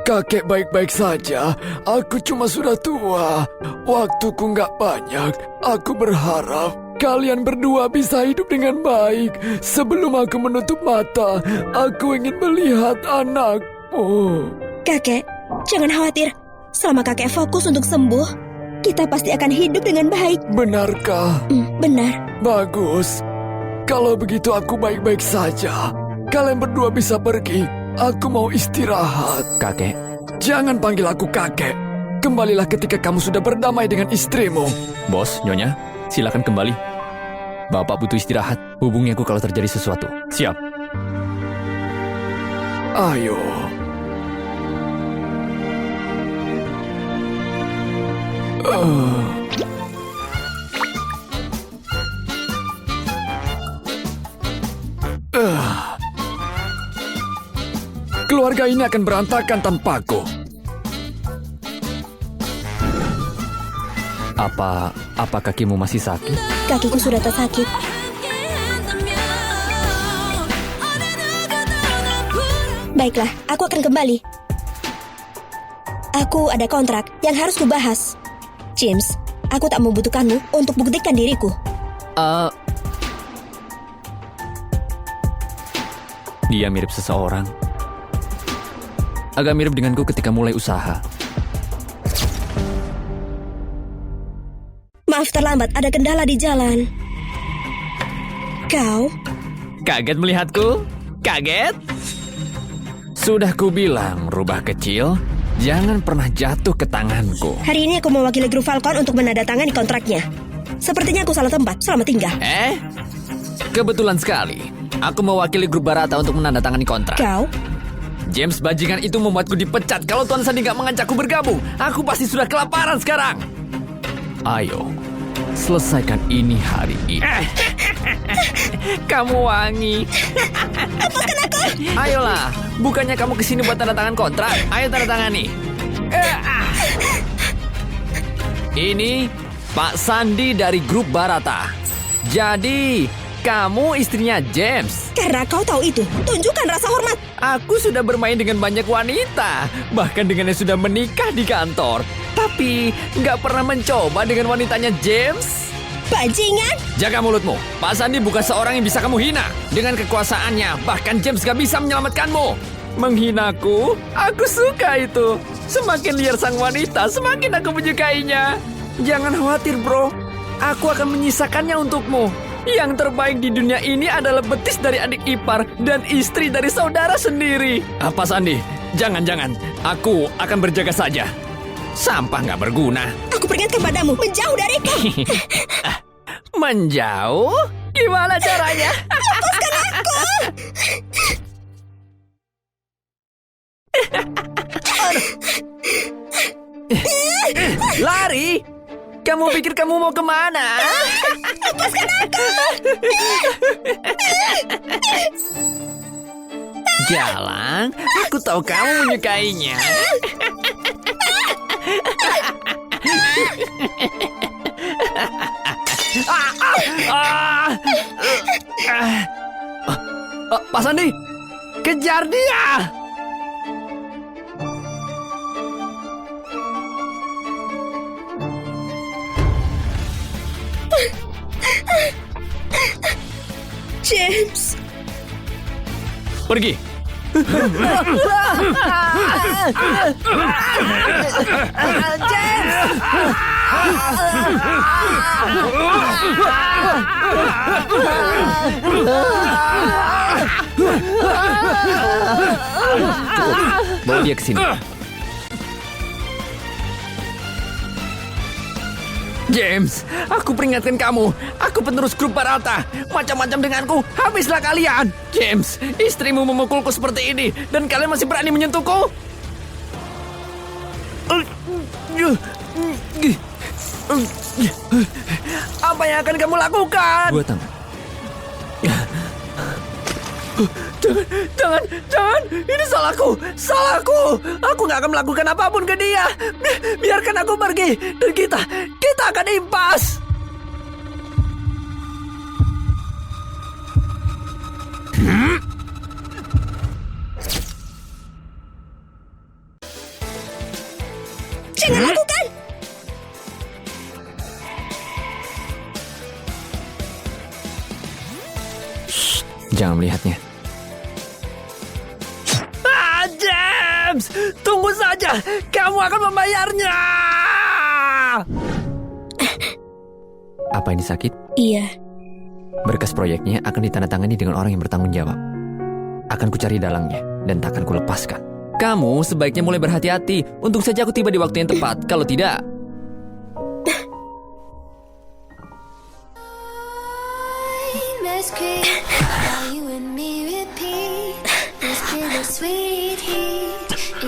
Kakek baik-baik saja. Aku cuma sudah tua. Waktuku nggak banyak. Aku berharap kalian berdua bisa hidup dengan baik. Sebelum aku menutup mata, aku ingin melihat anakmu. Kakek, jangan khawatir. Selama kakek fokus untuk sembuh, kita pasti akan hidup dengan baik. Benarkah? Benar. Bagus. Kalau begitu aku baik-baik saja. Kalian berdua bisa pergi. Aku mau istirahat. Kakek, Jangan panggil aku kakek. Kembalilah ketika kamu sudah berdamai dengan istrimu. bos, Nyonya, silakan kembali. Bapak butuh istirahat. Hubungi aku kalau terjadi sesuatu. Siap. Ayo. Keluarga ini akan berantakan tanpaku. Apa kakimu masih sakit? Kakiku sudah tak sakit. Baiklah, aku akan kembali. Aku ada kontrak yang harus kubahas. James, aku tak membutuhkanmu untuk buktikan diriku. Dia mirip seseorang. Agak mirip denganku ketika mulai usaha. Maaf terlambat, ada kendala di jalan. Kau? Kaget melihatku? Kaget? Sudah kubilang, rubah kecil, jangan pernah jatuh ke tanganku. Hari ini aku mewakili grup Falcon untuk menandatangani kontraknya. Sepertinya aku salah tempat. Selamat tinggal. Kebetulan sekali. Aku mewakili grup Barata untuk menandatangani kontrak. Kau? James bajingan itu membuatku dipecat. Kalau Tuan Sandi nggak mengajakku bergabung, aku pasti sudah kelaparan sekarang. Ayo, selesaikan ini hari ini. Kamu wangi. Ayolah, bukannya kamu kesini buat tanda tangan kontrak? Ayo tanda tangani. Ini Pak Sandi dari grup Barata. Jadi, kamu istrinya James. Karena kau tahu itu, tunjukkan rasa hormat. Aku sudah bermain dengan banyak wanita, bahkan dengan yang sudah menikah di kantor. Tapi, nggak pernah mencoba dengan wanitanya James. Bajingan. Jaga mulutmu. Pak Sandi bukan seorang yang bisa kamu hina. Dengan kekuasaannya, bahkan James gak bisa menyelamatkanmu. Menghinaku? Aku suka itu. Semakin liar sang wanita, semakin aku menyukainya. Jangan khawatir, bro. Aku akan menyisakannya untukmu. Yang terbaik di dunia ini adalah betis dari adik ipar dan istri dari saudara sendiri. Apa Sandi? Jangan-jangan. Aku akan berjaga saja. Sampah nggak berguna. Aku peringatkan padamu, menjauh dariku. Menjauh? Gimana caranya? Lari? Kamu pikir kamu mau kemana? Lepaskan aku! Jalan, aku tahu kamu menyukainya. Pak Sandi, kejar dia! James. Pergi. Bawa dia ke sini. James, aku peringatkan kamu. Aku penerus grup Barata. Macam-macam denganku, habislah kalian. James, istrimu memukulku seperti ini, dan kalian masih berani menyentuhku? Apa yang akan kamu lakukan? Dua tangan. Jangan, ini salahku. Aku nggak akan melakukan apapun ke dia. Biarkan aku pergi, dan kita akan impas. Jangan lakukan. Jangan melihatnya. James, tunggu saja. Kamu akan membayarnya. Apa ini sakit? Iya. Berkas proyeknya akan ditandatangani dengan orang yang bertanggung jawab. Akan kucari dalangnya dan takkan kulepaskan. Kamu sebaiknya mulai berhati-hati. Untung saja aku tiba di waktu yang tepat. Kalau tidak...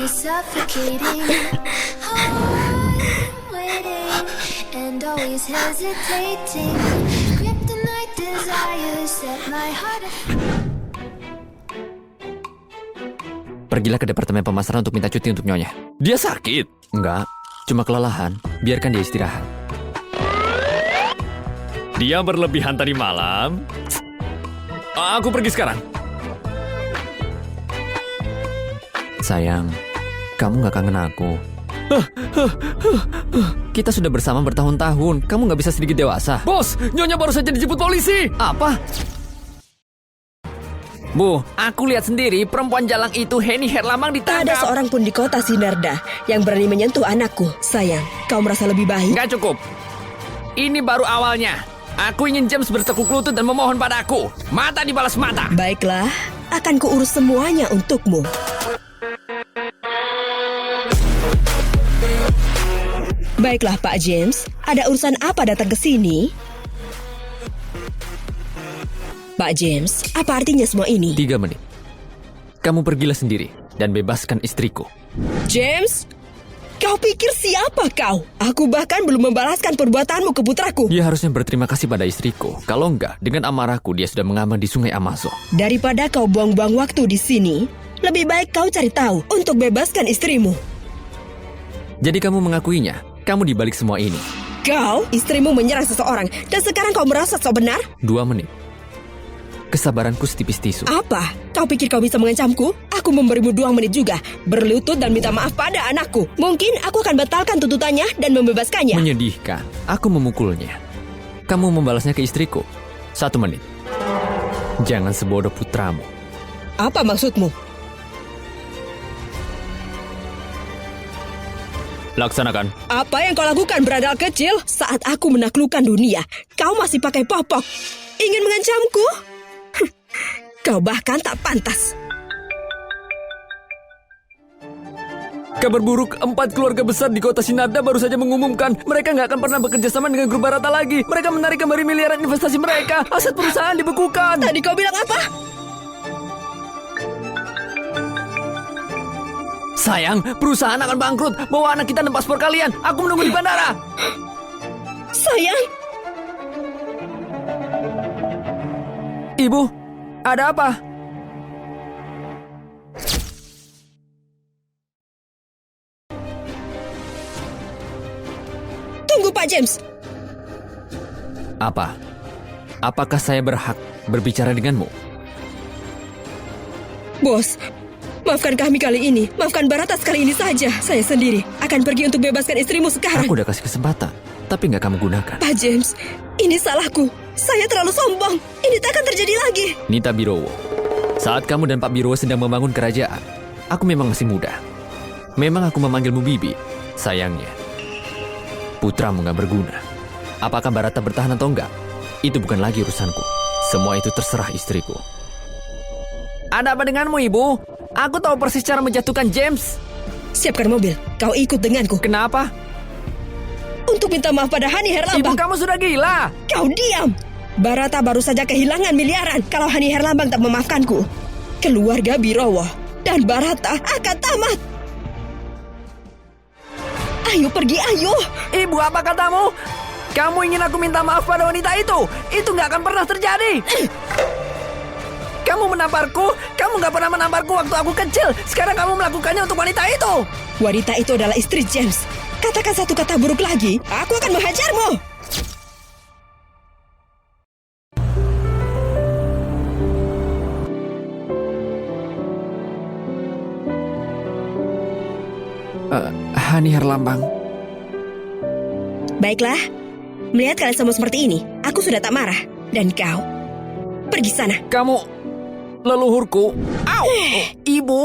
Suffocating, I'm waiting and always hesitating. Kryptonite desires set my heart. Pergilah ke departemen pemasaran untuk minta cuti untuk nyonya. Dia sakit? Enggak, cuma kelelahan. Biarkan dia istirahat. Dia berlebihan tadi malam. Aku pergi sekarang. Sayang, kamu gak kangen aku. Kita sudah bersama bertahun-tahun. Kamu gak bisa sedikit dewasa? Bos, nyonya baru saja dijemput polisi. Apa? Bu, aku lihat sendiri perempuan jalang itu Henny Herlambang Tak ada ditangkap. seorang pun di kota Sinarda yang berani menyentuh anakku. Sayang, kau merasa lebih baik? Gak cukup. Ini baru awalnya. Aku ingin James bertekuk lutut dan memohon padaku. Mata dibalas mata. Baiklah, akan kuurus semuanya untukmu. Baiklah Pak James, ada urusan apa datang ke sini? Pak James, apa artinya semua ini? 3 menit. Kamu pergilah sendiri. dan bebaskan istriku. James, kau pikir siapa kau? Aku bahkan belum membalaskan perbuatanmu ke putraku. Dia harusnya berterima kasih pada istriku. Kalau enggak, dengan amarahku dia sudah mengambang di sungai Amazon. Daripada kau buang-buang waktu di sini, lebih baik kau cari tahu untuk bebaskan istrimu. Jadi kamu mengakuinya, kamu dibalik semua ini. Kau, istrimu menyerang seseorang, dan sekarang kau merasa sok benar? 2 menit. Kesabaranku setipis tisu. Apa? Kau pikir kau bisa mengancamku? Aku memberimu 2 menit juga. Berlutut dan minta maaf pada anakku. Mungkin aku akan batalkan tuntutannya dan membebaskannya. Menyedihkan. Aku memukulnya. Kamu membalasnya ke istriku. 1 menit. Jangan sebodoh putramu. Apa maksudmu? Laksanakan. Apa yang kau lakukan, beradal kecil? Saat aku menaklukkan dunia, kau masih pakai popok. Ingin mengancamku? Kau bahkan tak pantas. Kabar buruk, 4 keluarga besar di kota Shinada baru saja mengumumkan mereka nggak akan pernah bekerja sama dengan grup Barata lagi. Mereka menarik kembali miliaran investasi mereka. Aset perusahaan dibekukan. Tadi kau bilang apa? Sayang, perusahaan akan bangkrut. Bawa anak kita dan paspor kalian. Aku menunggu di bandara. Sayang, Ibu, ada apa? tunggu Pak James. Apa? Apakah saya berhak berbicara denganmu? Bos, maafkan kami kali ini. Maafkan Barata sekali ini saja. Saya sendiri akan pergi untuk bebaskan istrimu sekarang. Aku udah kasih kesempatan, tapi nggak kamu gunakan. Pak James, ini salahku. Saya terlalu sombong. Ini tak akan terjadi lagi. Nita Birowo, saat kamu dan Pak Birowo sedang membangun kerajaan, aku memang masih muda. Memang aku memanggilmu Bibi. Sayangnya, putramu nggak berguna. Apakah Barata bertahan atau enggak? Itu bukan lagi urusanku. Semua itu terserah istriku. Ada apa denganmu, Ibu? Aku tahu persis cara menjatuhkan James. Siapkan mobil. Kau ikut denganku. Kenapa? Untuk minta maaf pada Hani Ibu, Herlambang. kamu sudah gila. Kau diam. Barata baru saja kehilangan miliaran kalau Hani Herlambang tak memaafkanku. Keluarga Birowo dan Barata akan tamat. Ayo pergi, ayo. Ibu, apa katamu? Kamu ingin aku minta maaf pada wanita itu? Itu nggak akan pernah terjadi. Kamu menamparku. Kamu nggak pernah menamparku waktu aku kecil. Sekarang kamu melakukannya untuk wanita itu. Wanita itu adalah istri James. Katakan satu kata buruk lagi, aku akan menghajarmu. Hani Herlambang. Baiklah, melihat kalian semua seperti ini, aku sudah tak marah. Dan kau, pergi sana. Kamu leluhurku. Au! Ibu.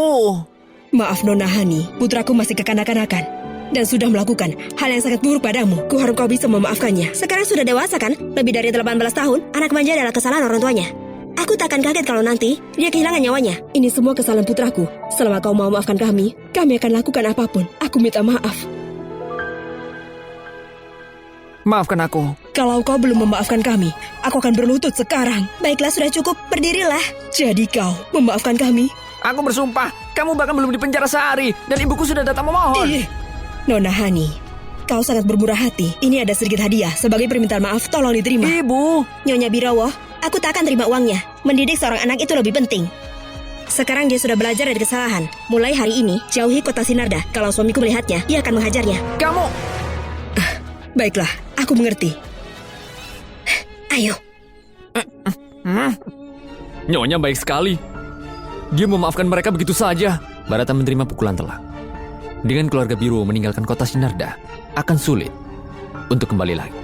Maaf Nona Hani, putraku masih kekanak-kanakan dan sudah melakukan hal yang sangat buruk padamu. Kuharap kau bisa memaafkannya. Sekarang sudah dewasa kan? Lebih dari 18 tahun, anak manja adalah kesalahan orang tuanya. Aku tak akan kaget kalau nanti dia kehilangan nyawanya. Ini semua kesalahan putraku. Selama kau mau maafkan kami akan lakukan apapun. Aku minta maaf. Maafkan aku. Kalau kau belum memaafkan kami, aku akan berlutut sekarang. Baiklah, sudah cukup. Berdirilah. Jadi kau memaafkan kami? Aku bersumpah, kamu bahkan belum dipenjara sehari dan ibuku sudah datang memohon. Nona Hani, kau sangat bermurah hati. Ini ada sedikit hadiah sebagai permintaan maaf, tolong diterima. Ibu. Nyonya Birowo, aku tak akan terima uangnya. Mendidik seorang anak itu lebih penting. Sekarang dia sudah belajar dari kesalahan. Mulai hari ini, jauhi kota Sinarda. Kalau suamiku melihatnya, dia akan menghajarnya. Kamu. Baiklah, aku mengerti. Ayo. Nyonya baik sekali. Dia memaafkan mereka begitu saja. Barata menerima pukulan telak. Dengan keluarga Birowo meninggalkan kota Sinarda, akan sulit untuk kembali lagi.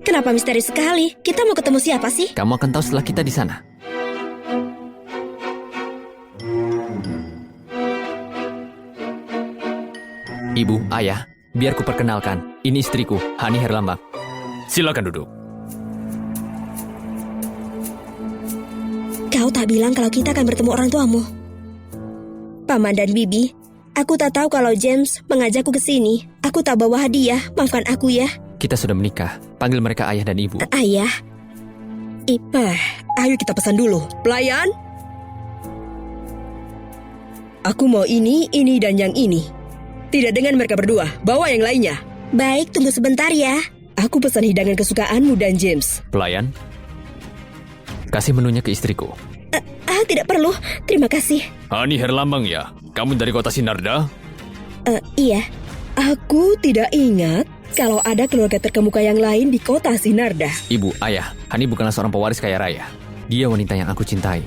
Kenapa misteri sekali? Kita mau ketemu siapa sih? Kamu akan tahu setelah kita di sana. Ibu, ayah, biar ku perkenalkan. Ini istriku, Hani Herlambang. Silakan duduk. Kau tak bilang kalau kita akan bertemu orang tuamu. Paman dan Bibi, aku tak tahu kalau James mengajakku ke sini. Aku tak bawa hadiah, maafkan aku ya. Kita sudah menikah. Panggil mereka ayah dan ibu. Ayah. Ayo kita pesan dulu. Pelayan? Aku mau ini, dan yang ini. Tidak dengan mereka berdua. Bawa yang lainnya. Baik, tunggu sebentar ya. Aku pesan hidangan kesukaanmu dan James. Pelayan, kasih menunya ke istriku. Tidak perlu. Terima kasih. Hani Herlambang ya? Kamu dari kota Sinarda? Iya. Aku tidak ingat kalau ada keluarga terkemuka yang lain di kota Sinarda. Ibu, ayah, Hani bukanlah seorang pewaris kaya raya. Dia wanita yang aku cintai.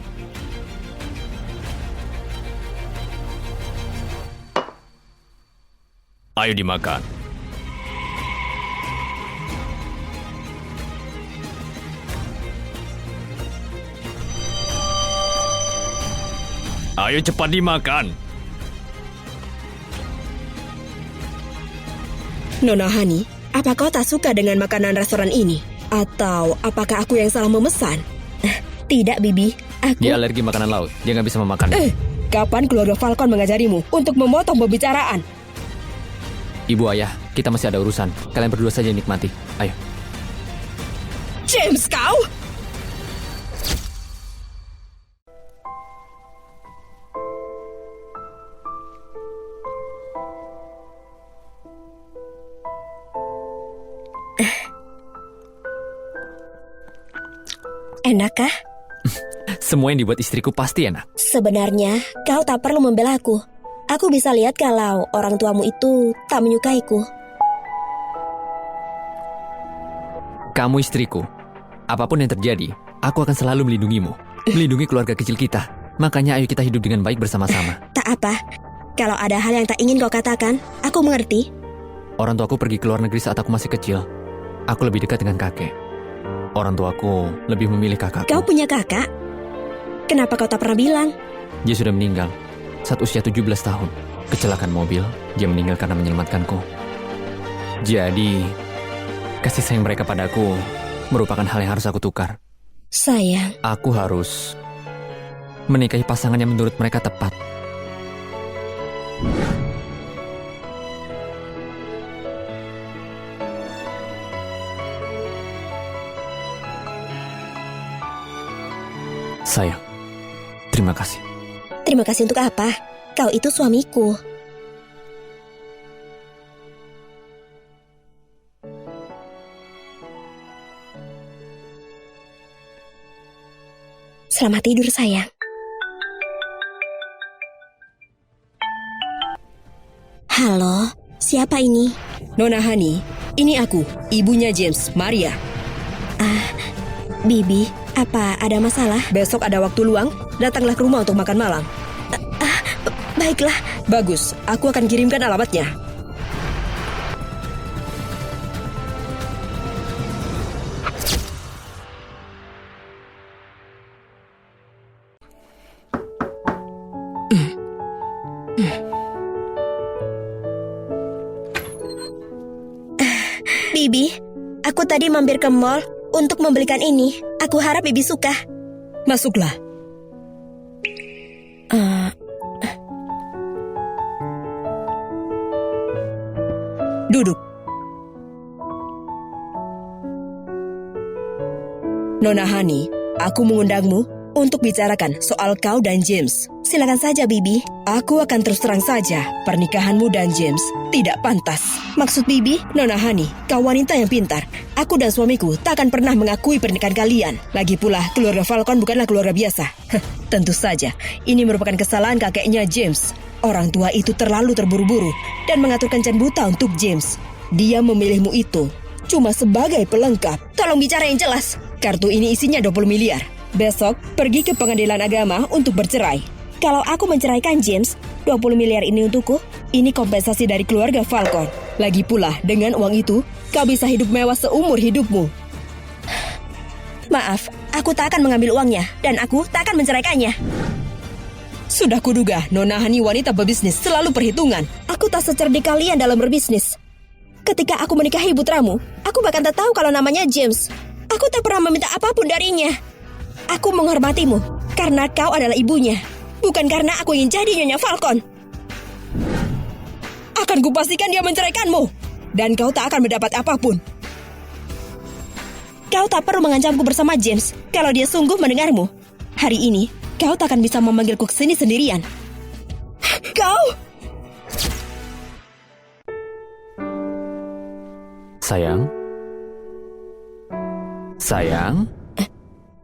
Ayo dimakan. Ayo cepat dimakan. Nona Hani, apa kau tak suka dengan makanan restoran ini? Atau apakah aku yang salah memesan? Tidak, Bibi. Aku... Dia alergi makanan laut. Dia nggak bisa memakannya. Kapan keluarga Falcon mengajarimu untuk memotong pembicaraan? Ibu, ayah, kita masih ada urusan. Kalian berdua saja nikmati. Ayo. James, kau! Enakkah? Semua yang dibuat istriku pasti enak. Sebenarnya, kau tak perlu membela aku. Aku bisa lihat kalau orang tuamu itu tak menyukaiku. Kamu istriku. Apapun yang terjadi, aku akan selalu melindungimu. Melindungi keluarga kecil kita. Makanya ayo kita hidup dengan baik bersama-sama. Tak apa. Kalau ada hal yang tak ingin kau katakan, aku mengerti. Orang tuaku pergi ke luar negeri saat aku masih kecil. Aku lebih dekat dengan kakek. Orang tuaku lebih memilih kakakku. Kau punya kakak? Kenapa kau tak pernah bilang? Dia sudah meninggal saat usia 17 tahun. Kecelakaan mobil, dia meninggal karena menyelamatkanku. Jadi, kasih sayang mereka padaku merupakan hal yang harus aku tukar. Sayang, Aku harus menikahi pasangan yang menurut mereka tepat. Sayang, terima kasih. terima kasih untuk apa? Kau itu suamiku. Selamat tidur, sayang. Halo, siapa ini? Nona Hani, ini aku, ibunya James, Maria. Bibi, apa ada masalah? Besok ada waktu luang, datanglah ke rumah untuk makan malam. Baiklah. Bagus, aku akan kirimkan alamatnya. Bibi, aku tadi mampir ke mall untuk membelikan ini. Aku harap Bibi suka. Masuklah. Duduk. Nona Hani, aku mengundangmu untuk bicarakan soal kau dan James. Silakan saja, Bibi. Aku akan terus terang saja, pernikahanmu dan James tidak pantas. Maksud Bibi? Nona Hani, kau wanita yang pintar. Aku dan suamiku tak akan pernah mengakui pernikahan kalian. Lagi pula, keluarga Falcon bukanlah keluarga biasa. Tentu saja, ini merupakan kesalahan kakeknya James. Orang tua itu terlalu terburu-buru dan mengatur kencan buta untuk James. Dia memilihmu itu cuma sebagai pelengkap. Tolong bicara yang jelas. Kartu ini isinya 20 miliar. Besok, pergi ke pengadilan agama untuk bercerai. Kalau aku menceraikan James, 20 miliar ini untukku. Ini kompensasi dari keluarga Falcon. Lagi pula, dengan uang itu, kau bisa hidup mewah seumur hidupmu. Maaf, aku tak akan mengambil uangnya. Dan aku tak akan menceraikannya. Sudah kuduga, Nona Hani wanita berbisnis selalu perhitungan. Aku tak secerdik kalian dalam berbisnis. Ketika aku menikahi putramu, aku bahkan tak tahu kalau namanya James. Aku tak pernah meminta apapun darinya. Aku menghormatimu karena kau adalah ibunya, bukan karena aku ingin jadi Nyonya Falcon. Akan kupastikan dia menceraikanmu, dan kau tak akan mendapat apapun. Kau tak perlu mengancamku bersama James. Kalau dia sungguh mendengarmu, hari ini kau tak akan bisa memanggilku ke sini sendirian. Kau! Sayang? Sayang?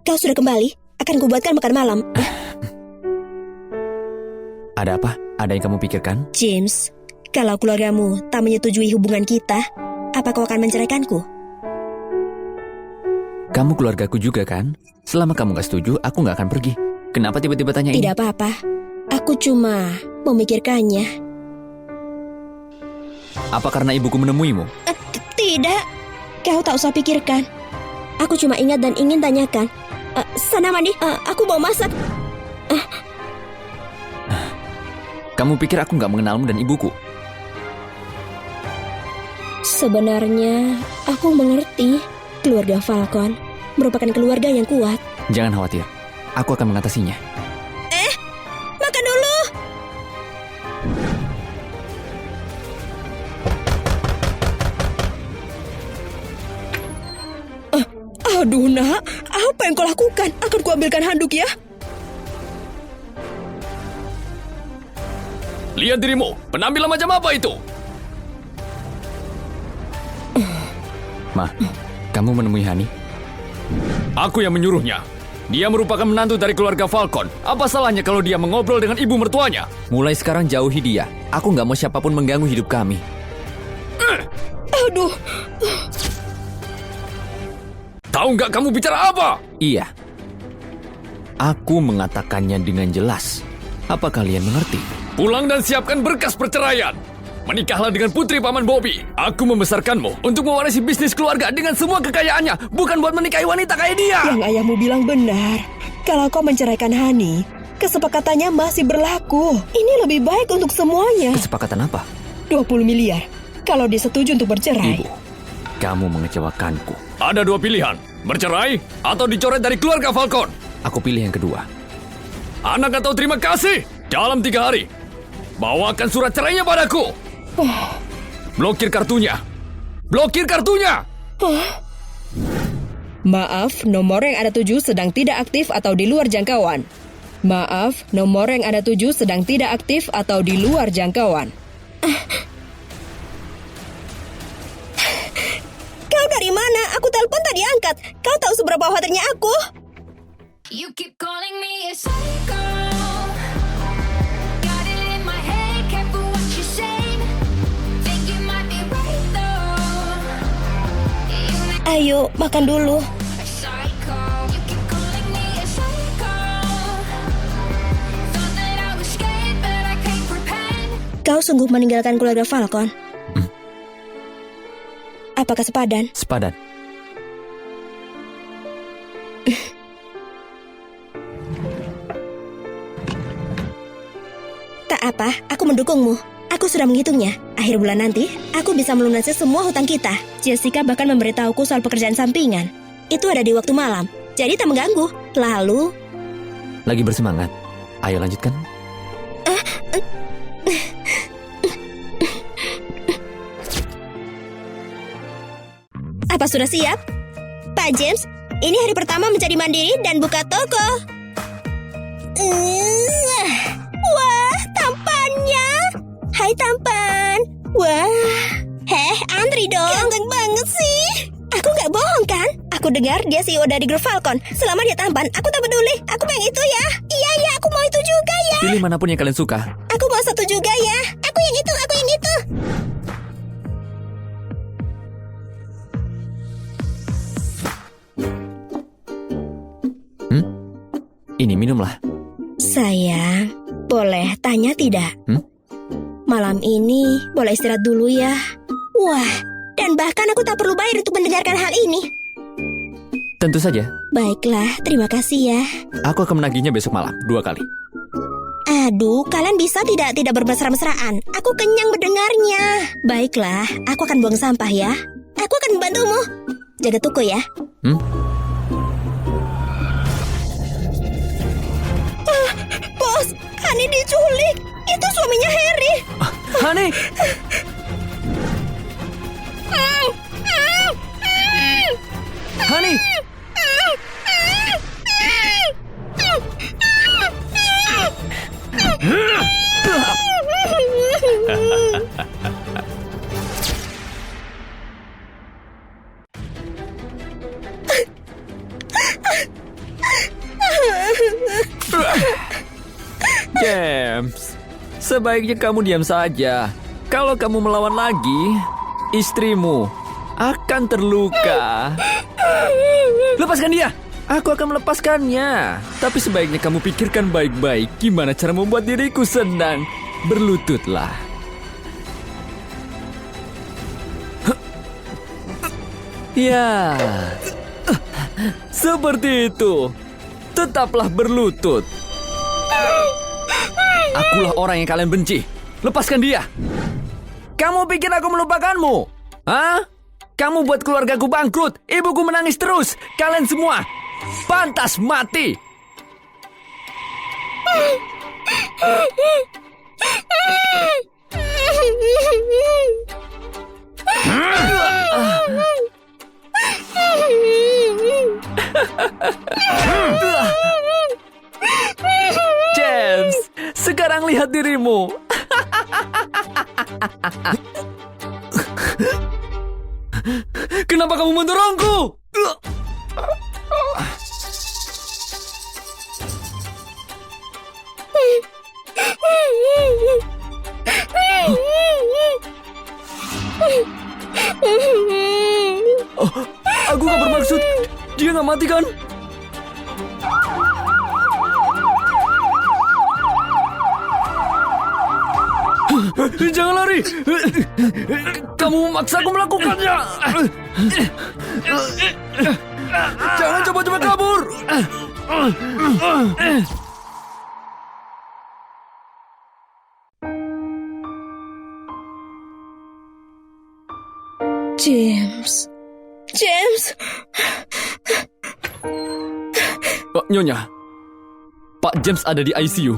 Kau sudah kembali? Akan kubuatkan makan malam. Ada apa? Ada yang kamu pikirkan? James, kalau keluargamu tak menyetujui hubungan kita, apa kau akan menceraikanku? Kamu keluargaku juga kan? Selama kamu gak setuju, aku gak akan pergi. Kenapa tiba-tiba tanya ini? Tidak apa-apa. Aku cuma memikirkannya. Apa karena ibuku menemuimu? Tidak. Kau tak usah pikirkan. Aku cuma ingat dan ingin tanyakan. Sana mandi, aku mau masak. Kamu pikir aku gak mengenalmu dan ibuku? Sebenarnya, aku mengerti. Keluarga Falcon merupakan keluarga yang kuat. Jangan khawatir, aku akan mengatasinya. Makan dulu! Aduh nak, apa yang kau lakukan? Akan kuambilkan handuk ya. Lihat dirimu, penampilan macam apa itu? Ma, kamu menemui Hani? Aku yang menyuruhnya. Dia merupakan menantu dari keluarga Falcon. Apa salahnya kalau dia mengobrol dengan ibu mertuanya? Mulai sekarang jauhi dia. Aku nggak mau siapapun mengganggu hidup kami. Aduh, Tahu nggak kamu bicara apa? Iya. Aku mengatakannya dengan jelas. Apa kalian mengerti? Pulang dan siapkan berkas perceraian. Menikahlah dengan putri Paman Bobby. Aku membesarkanmu untuk mewarisi bisnis keluarga dengan semua kekayaannya, bukan buat menikahi wanita kayak dia. yang ayahmu bilang benar. Kalau kau menceraikan Hani, kesepakatannya masih berlaku. Ini lebih baik untuk semuanya. Kesepakatan apa? 20 miliar. Kalau dia setuju untuk bercerai. Ibu, kamu mengecewakanku. Ada dua pilihan, bercerai atau dicoret dari keluarga Falcon. Aku pilih yang kedua. Anak atau terima kasih. Dalam 3 hari, bawakan surat cerainya padaku. Blokir kartunya. Blokir kartunya. Maaf, nomor yang Anda tuju sedang tidak aktif atau di luar jangkauan. Maaf, nomor yang Anda tuju sedang tidak aktif atau di luar jangkauan. Kau dari mana? Aku telepon tadi angkat. Kau tahu seberapa khawatirnya aku? You keep calling me a psycho. Got it in my head, careful what you say. Think you might be right though. Ayo, makan dulu. A psycho. You keep calling me a psycho. Thought that I was scared, but I can't repent. Kau sungguh meninggalkan keluarga Falcon. Apakah sepadan? Sepadan. Tak apa, aku mendukungmu. Aku sudah menghitungnya. Akhir bulan nanti, aku bisa melunasi semua hutang kita. Jessica bahkan memberitahuku soal pekerjaan sampingan. Itu ada di waktu malam, jadi tak mengganggu. Lalu, Lagi bersemangat. Ayo lanjutkan. apa sudah siap? Pak James, ini hari pertama menjadi mandiri dan buka toko. Wah, tampannya. Hai tampan. Wah. Andri dong. Ganteng banget sih. Aku nggak bohong kan? Aku dengar dia CEO dari grup Falcon. Selama dia tampan, aku tak peduli. Aku pengen itu ya. Iya, aku mau itu juga ya. Pilih manapun yang kalian suka. Aku mau satu juga ya. Aku yang itu. Ini minumlah. Sayang, boleh tanya tidak? Malam ini boleh istirahat dulu ya. Wah, dan bahkan aku tak perlu bayar untuk mendengarkan hal ini. Tentu saja. Baiklah, terima kasih ya. Aku akan menagihnya besok malam 2 kali. Aduh, kalian bisa tidak bermesra-mesraan? Aku kenyang mendengarnya. Baiklah, aku akan buang sampah ya. Aku akan membantumu. Jaga toko ya. Bos, Hani diculik. Itu suaminya Harry. Hani! Honey. James, sebaiknya kamu diam saja. Kalau kamu melawan lagi, istrimu akan terluka. Lepaskan dia. Aku akan melepaskannya. Tapi sebaiknya kamu pikirkan baik-baik gimana cara membuat diriku senang. Berlututlah. Ya, seperti itu. Tetaplah berlutut. Akulah orang yang kalian benci. Lepaskan dia. Kamu pikir aku melupakanmu? Hah? Kamu buat keluargaku bangkrut. Ibuku menangis terus. Kalian semua pantas mati. James, sekarang lihat dirimu. Kenapa kamu mendorongku? Oh, aku gak bermaksud. Dia gak mati kan? Jangan lari. Kamu memaksaku melakukannya. Jangan coba-coba kabur. James. Oh, Nyonya, Pak James ada di ICU.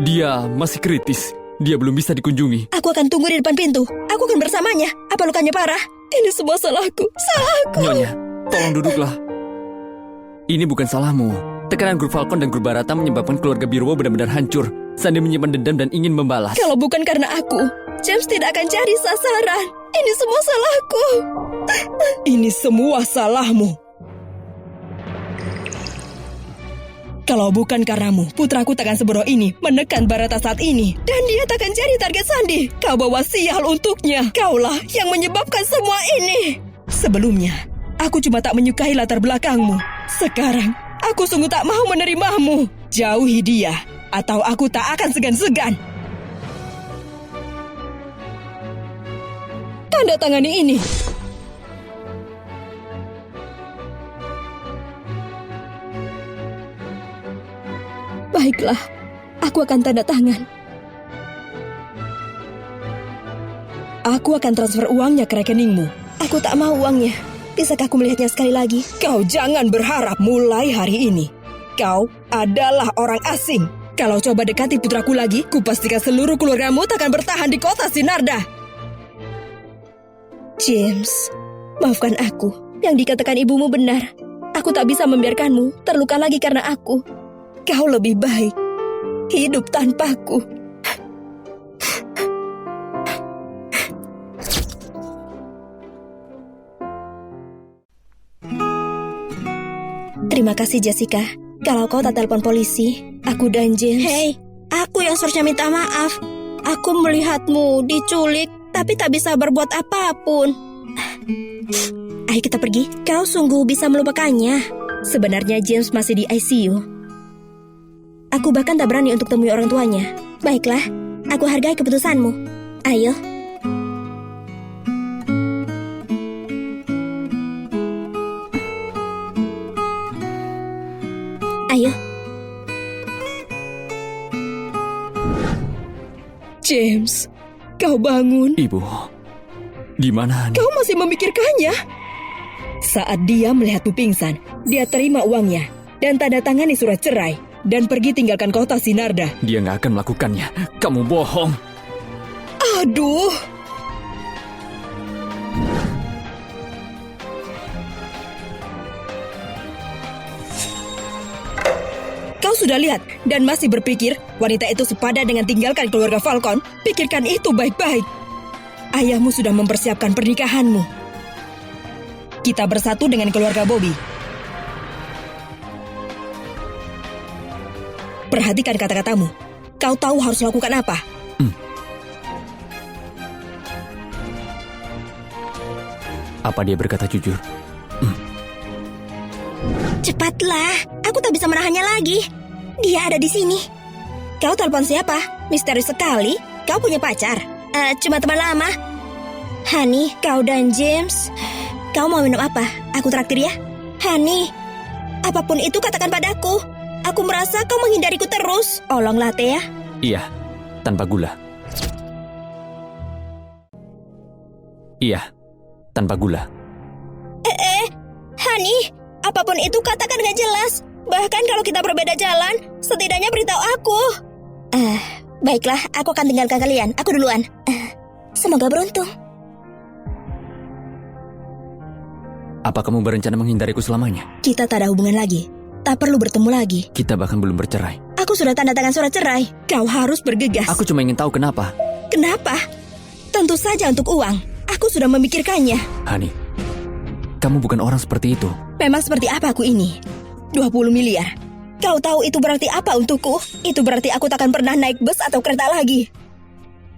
Dia masih kritis. Dia belum bisa dikunjungi. Aku akan tunggu di depan pintu. Aku akan bersamanya. Apa lukanya parah? Ini semua salahku. Nyonya, tolong duduklah. Ini bukan salahmu. Tekanan grup Falcon dan grup Barata menyebabkan keluarga Birwo benar-benar hancur. Sandy menyimpan dendam dan ingin membalas. Kalau bukan karena aku, James tidak akan jadi sasaran. Ini semua salahku. Ini semua salahmu. Kalau bukan karenamu, putraku takkan sebodoh ini menekan Barata saat ini. Dan dia takkan jadi target Sandy. Kau bawa sial untuknya. Kaulah yang menyebabkan semua ini. Sebelumnya, aku cuma tak menyukai latar belakangmu. Sekarang, aku sungguh tak mau menerimamu. Jauhi dia, atau aku tak akan segan-segan. Tanda tangani ini. Baiklah, aku akan tanda tangan. Aku akan transfer uangnya ke rekeningmu. Aku tak mau uangnya. Bisakah aku melihatnya sekali lagi? Kau jangan berharap mulai hari ini. Kau adalah orang asing. Kalau coba dekati putraku lagi, kupastikan seluruh keluargamu takkan bertahan di kota Sinarda. James, maafkan aku. Yang dikatakan ibumu benar. Aku tak bisa membiarkanmu terluka lagi karena aku. Kau lebih baik hidup tanpaku. Terima kasih Jessica. Kalau kau tak telepon polisi, aku dan James. Hei, aku yang seharusnya minta maaf. Aku melihatmu diculik, tapi tak bisa berbuat apapun. Ayo kita pergi. Kau sungguh bisa melupakannya. Sebenarnya James masih di ICU. Aku bahkan tak berani untuk temui orang tuanya. Baiklah, aku hargai keputusanmu. Ayo. Ayo. James, kau bangun. Ibu, di mana? Kau masih memikirkannya? Saat dia melihatmu pingsan, dia terima uangnya dan tanda tangani surat cerai dan pergi tinggalkan kota Sinarda. Dia nggak akan melakukannya. Kamu bohong. Aduh. sudah lihat dan masih berpikir wanita itu sepadan dengan tinggalkan keluarga Falcon? Pikirkan itu baik-baik. Ayahmu sudah mempersiapkan pernikahanmu. Kita bersatu dengan keluarga Bobby. Perhatikan kata-katamu. Kau tahu harus lakukan apa? Apa dia berkata jujur? Cepatlah, aku tak bisa menahannya lagi. Dia ada di sini. Kau telepon siapa? Misterius sekali. Kau punya pacar? Cuma teman lama. Honey, kau dan James. Kau mau minum apa? Aku traktir ya. Honey, apapun itu katakan padaku. Aku merasa kau menghindariku terus. Oolong latte ya. Iya, tanpa gula. Iya, tanpa gula. Honey, apapun itu katakan dengan jelas. Bahkan kalau kita berbeda jalan, setidaknya beritahu aku. Baiklah, aku akan tinggalkan kalian. Aku duluan. Semoga beruntung. Apa kamu berencana menghindariku selamanya? Kita tak ada hubungan lagi. Tak perlu bertemu lagi. Kita bahkan belum bercerai. Aku sudah tanda tangan surat cerai. Kau harus bergegas. Aku cuma ingin tahu kenapa. Kenapa? Tentu saja untuk uang. Aku sudah memikirkannya. Hani, kamu bukan orang seperti itu. Memang seperti apa aku ini? 20 miliar. Kau tahu itu berarti apa untukku? Itu berarti aku takkan pernah naik bus atau kereta lagi.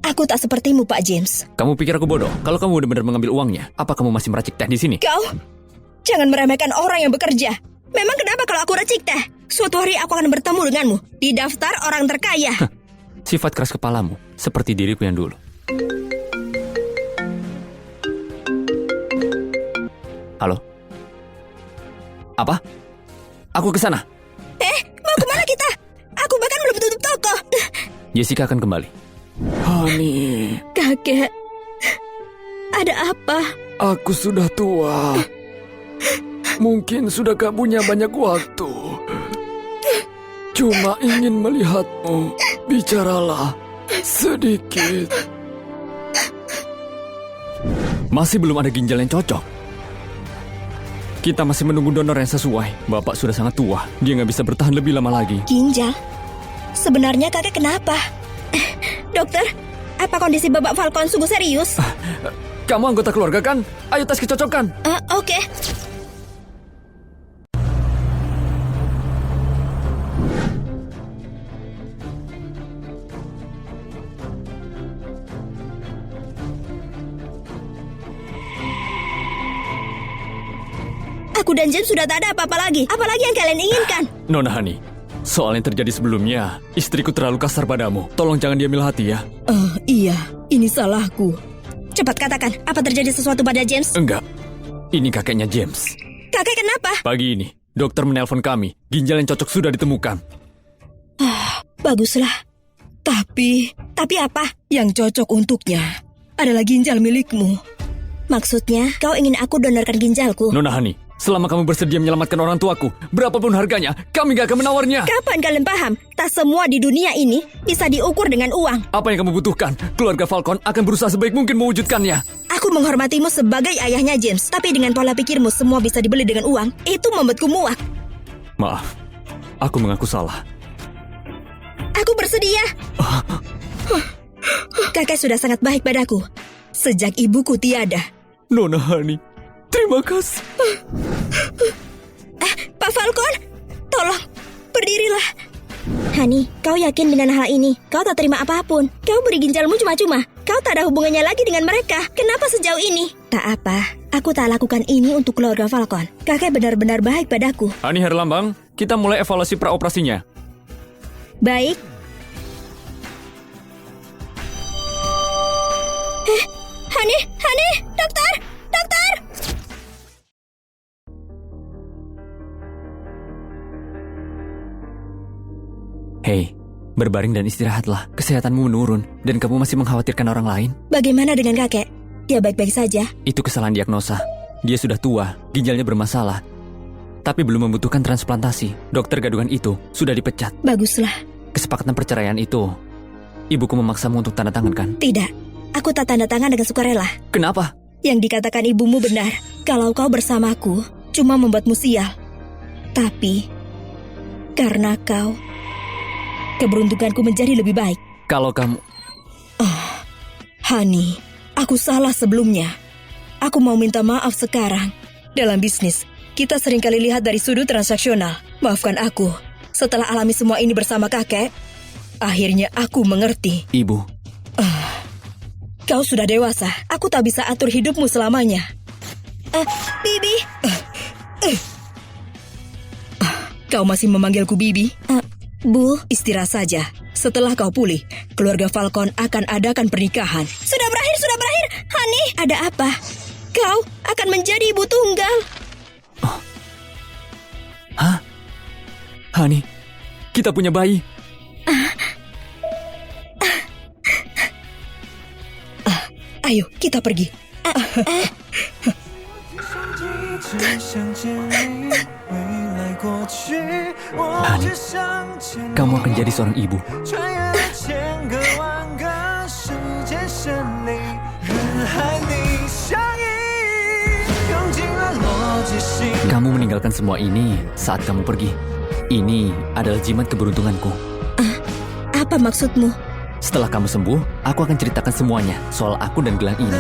Aku tak sepertimu, Pak James. Kamu pikir aku bodoh? Kalau kamu benar-benar mengambil uangnya, apa kamu masih meracik teh di sini? Kau jangan meremehkan orang yang bekerja. Memang kenapa kalau aku racik teh? Suatu hari aku akan bertemu denganmu di daftar orang terkaya. Sifat keras kepalamu, seperti diriku yang dulu. Halo? Apa? Aku ke sana. Mau kemana kita? Aku bahkan belum tutup toko. Jessica akan kembali. Honey, Kakek, ada apa? aku sudah tua. Mungkin sudah gak punya banyak waktu. Cuma ingin melihatmu. Bicaralah sedikit. Masih belum ada ginjal yang cocok. Kita masih menunggu donor yang sesuai. Bapak sudah sangat tua. Dia nggak bisa bertahan lebih lama lagi. Ginjal? Sebenarnya kakek kenapa? Dokter, apa kondisi Bapak Falcon sungguh serius? Kamu anggota keluarga kan? Ayo tes kecocokan. Oke. Aku dan James sudah tak ada apa-apa lagi. Apalagi yang kalian inginkan? Nona Hani, soal yang terjadi sebelumnya, istriku terlalu kasar padamu. Tolong jangan diambil hati ya. Iya, ini salahku. Cepat katakan, apa terjadi sesuatu pada James? Enggak, ini kakeknya James. Kakek kenapa? Pagi ini, dokter menelpon kami. Ginjal yang cocok sudah ditemukan. Baguslah. Tapi apa? yang cocok untuknya adalah ginjal milikmu. Maksudnya, kau ingin aku donorkan ginjalku? Nona Hani, selama kamu bersedia menyelamatkan orang tuaku, berapapun harganya, kami gak akan menawarnya. Kapan kalian paham? Tak semua di dunia ini bisa diukur dengan uang. Apa yang kamu butuhkan? Keluarga Falcon akan berusaha sebaik mungkin mewujudkannya. Aku menghormatimu sebagai ayahnya James. Tapi dengan pola pikirmu semua bisa dibeli dengan uang, itu membuatku muak. Maaf, aku mengaku salah. Aku bersedia. Kakek sudah sangat baik padaku. Sejak ibuku tiada. Nona Hani, terima kasih. Pak Falcon, tolong, berdirilah. Hani, kau yakin dengan hal ini? Kau tak terima apapun. Kau beri ginjalmu cuma-cuma. Kau tak ada hubungannya lagi dengan mereka. Kenapa sejauh ini? Tak apa, aku tak lakukan ini untuk keluarga Falcon. Kakek benar-benar baik padaku. Hani Herlambang, kita mulai evaluasi praoperasinya. Baik. Hani, dokter. Hei, berbaring dan istirahatlah. Kesehatanmu menurun dan kamu masih mengkhawatirkan orang lain. Bagaimana dengan kakek? Dia baik-baik saja. Itu kesalahan diagnosa. Dia sudah tua, ginjalnya bermasalah. Tapi belum membutuhkan transplantasi. Dokter gadungan itu sudah dipecat. Baguslah. Kesepakatan perceraian itu, ibuku memaksamu untuk tanda tangan kan? Tidak, aku tak tanda tangan dengan sukarela. Kenapa? Yang dikatakan ibumu benar. Kalau kau bersamaku, cuma membuatmu sial. Tapi, karena kau keberuntunganku menjadi lebih baik. Kalau kamu... Hani, aku salah sebelumnya. Aku mau minta maaf sekarang. Dalam bisnis, kita seringkali lihat dari sudut transaksional. Maafkan aku. Setelah alami semua ini bersama kakek, akhirnya aku mengerti. Ibu, Kau sudah dewasa. Aku tak bisa atur hidupmu selamanya. Bibi, Kau masih memanggilku Bibi? Bu, Istirahat saja. Setelah kau pulih, keluarga Falcon akan adakan pernikahan. sudah berakhir. Hani, ada apa? Kau akan menjadi ibu tunggal. Hani, kita punya bayi. Ayo, kita pergi. Hani, kamu akan jadi seorang ibu. Kamu meninggalkan semua ini saat kamu pergi. Ini adalah jimat keberuntunganku. Apa maksudmu? Setelah kamu sembuh, aku akan ceritakan semuanya soal aku dan gelang ini.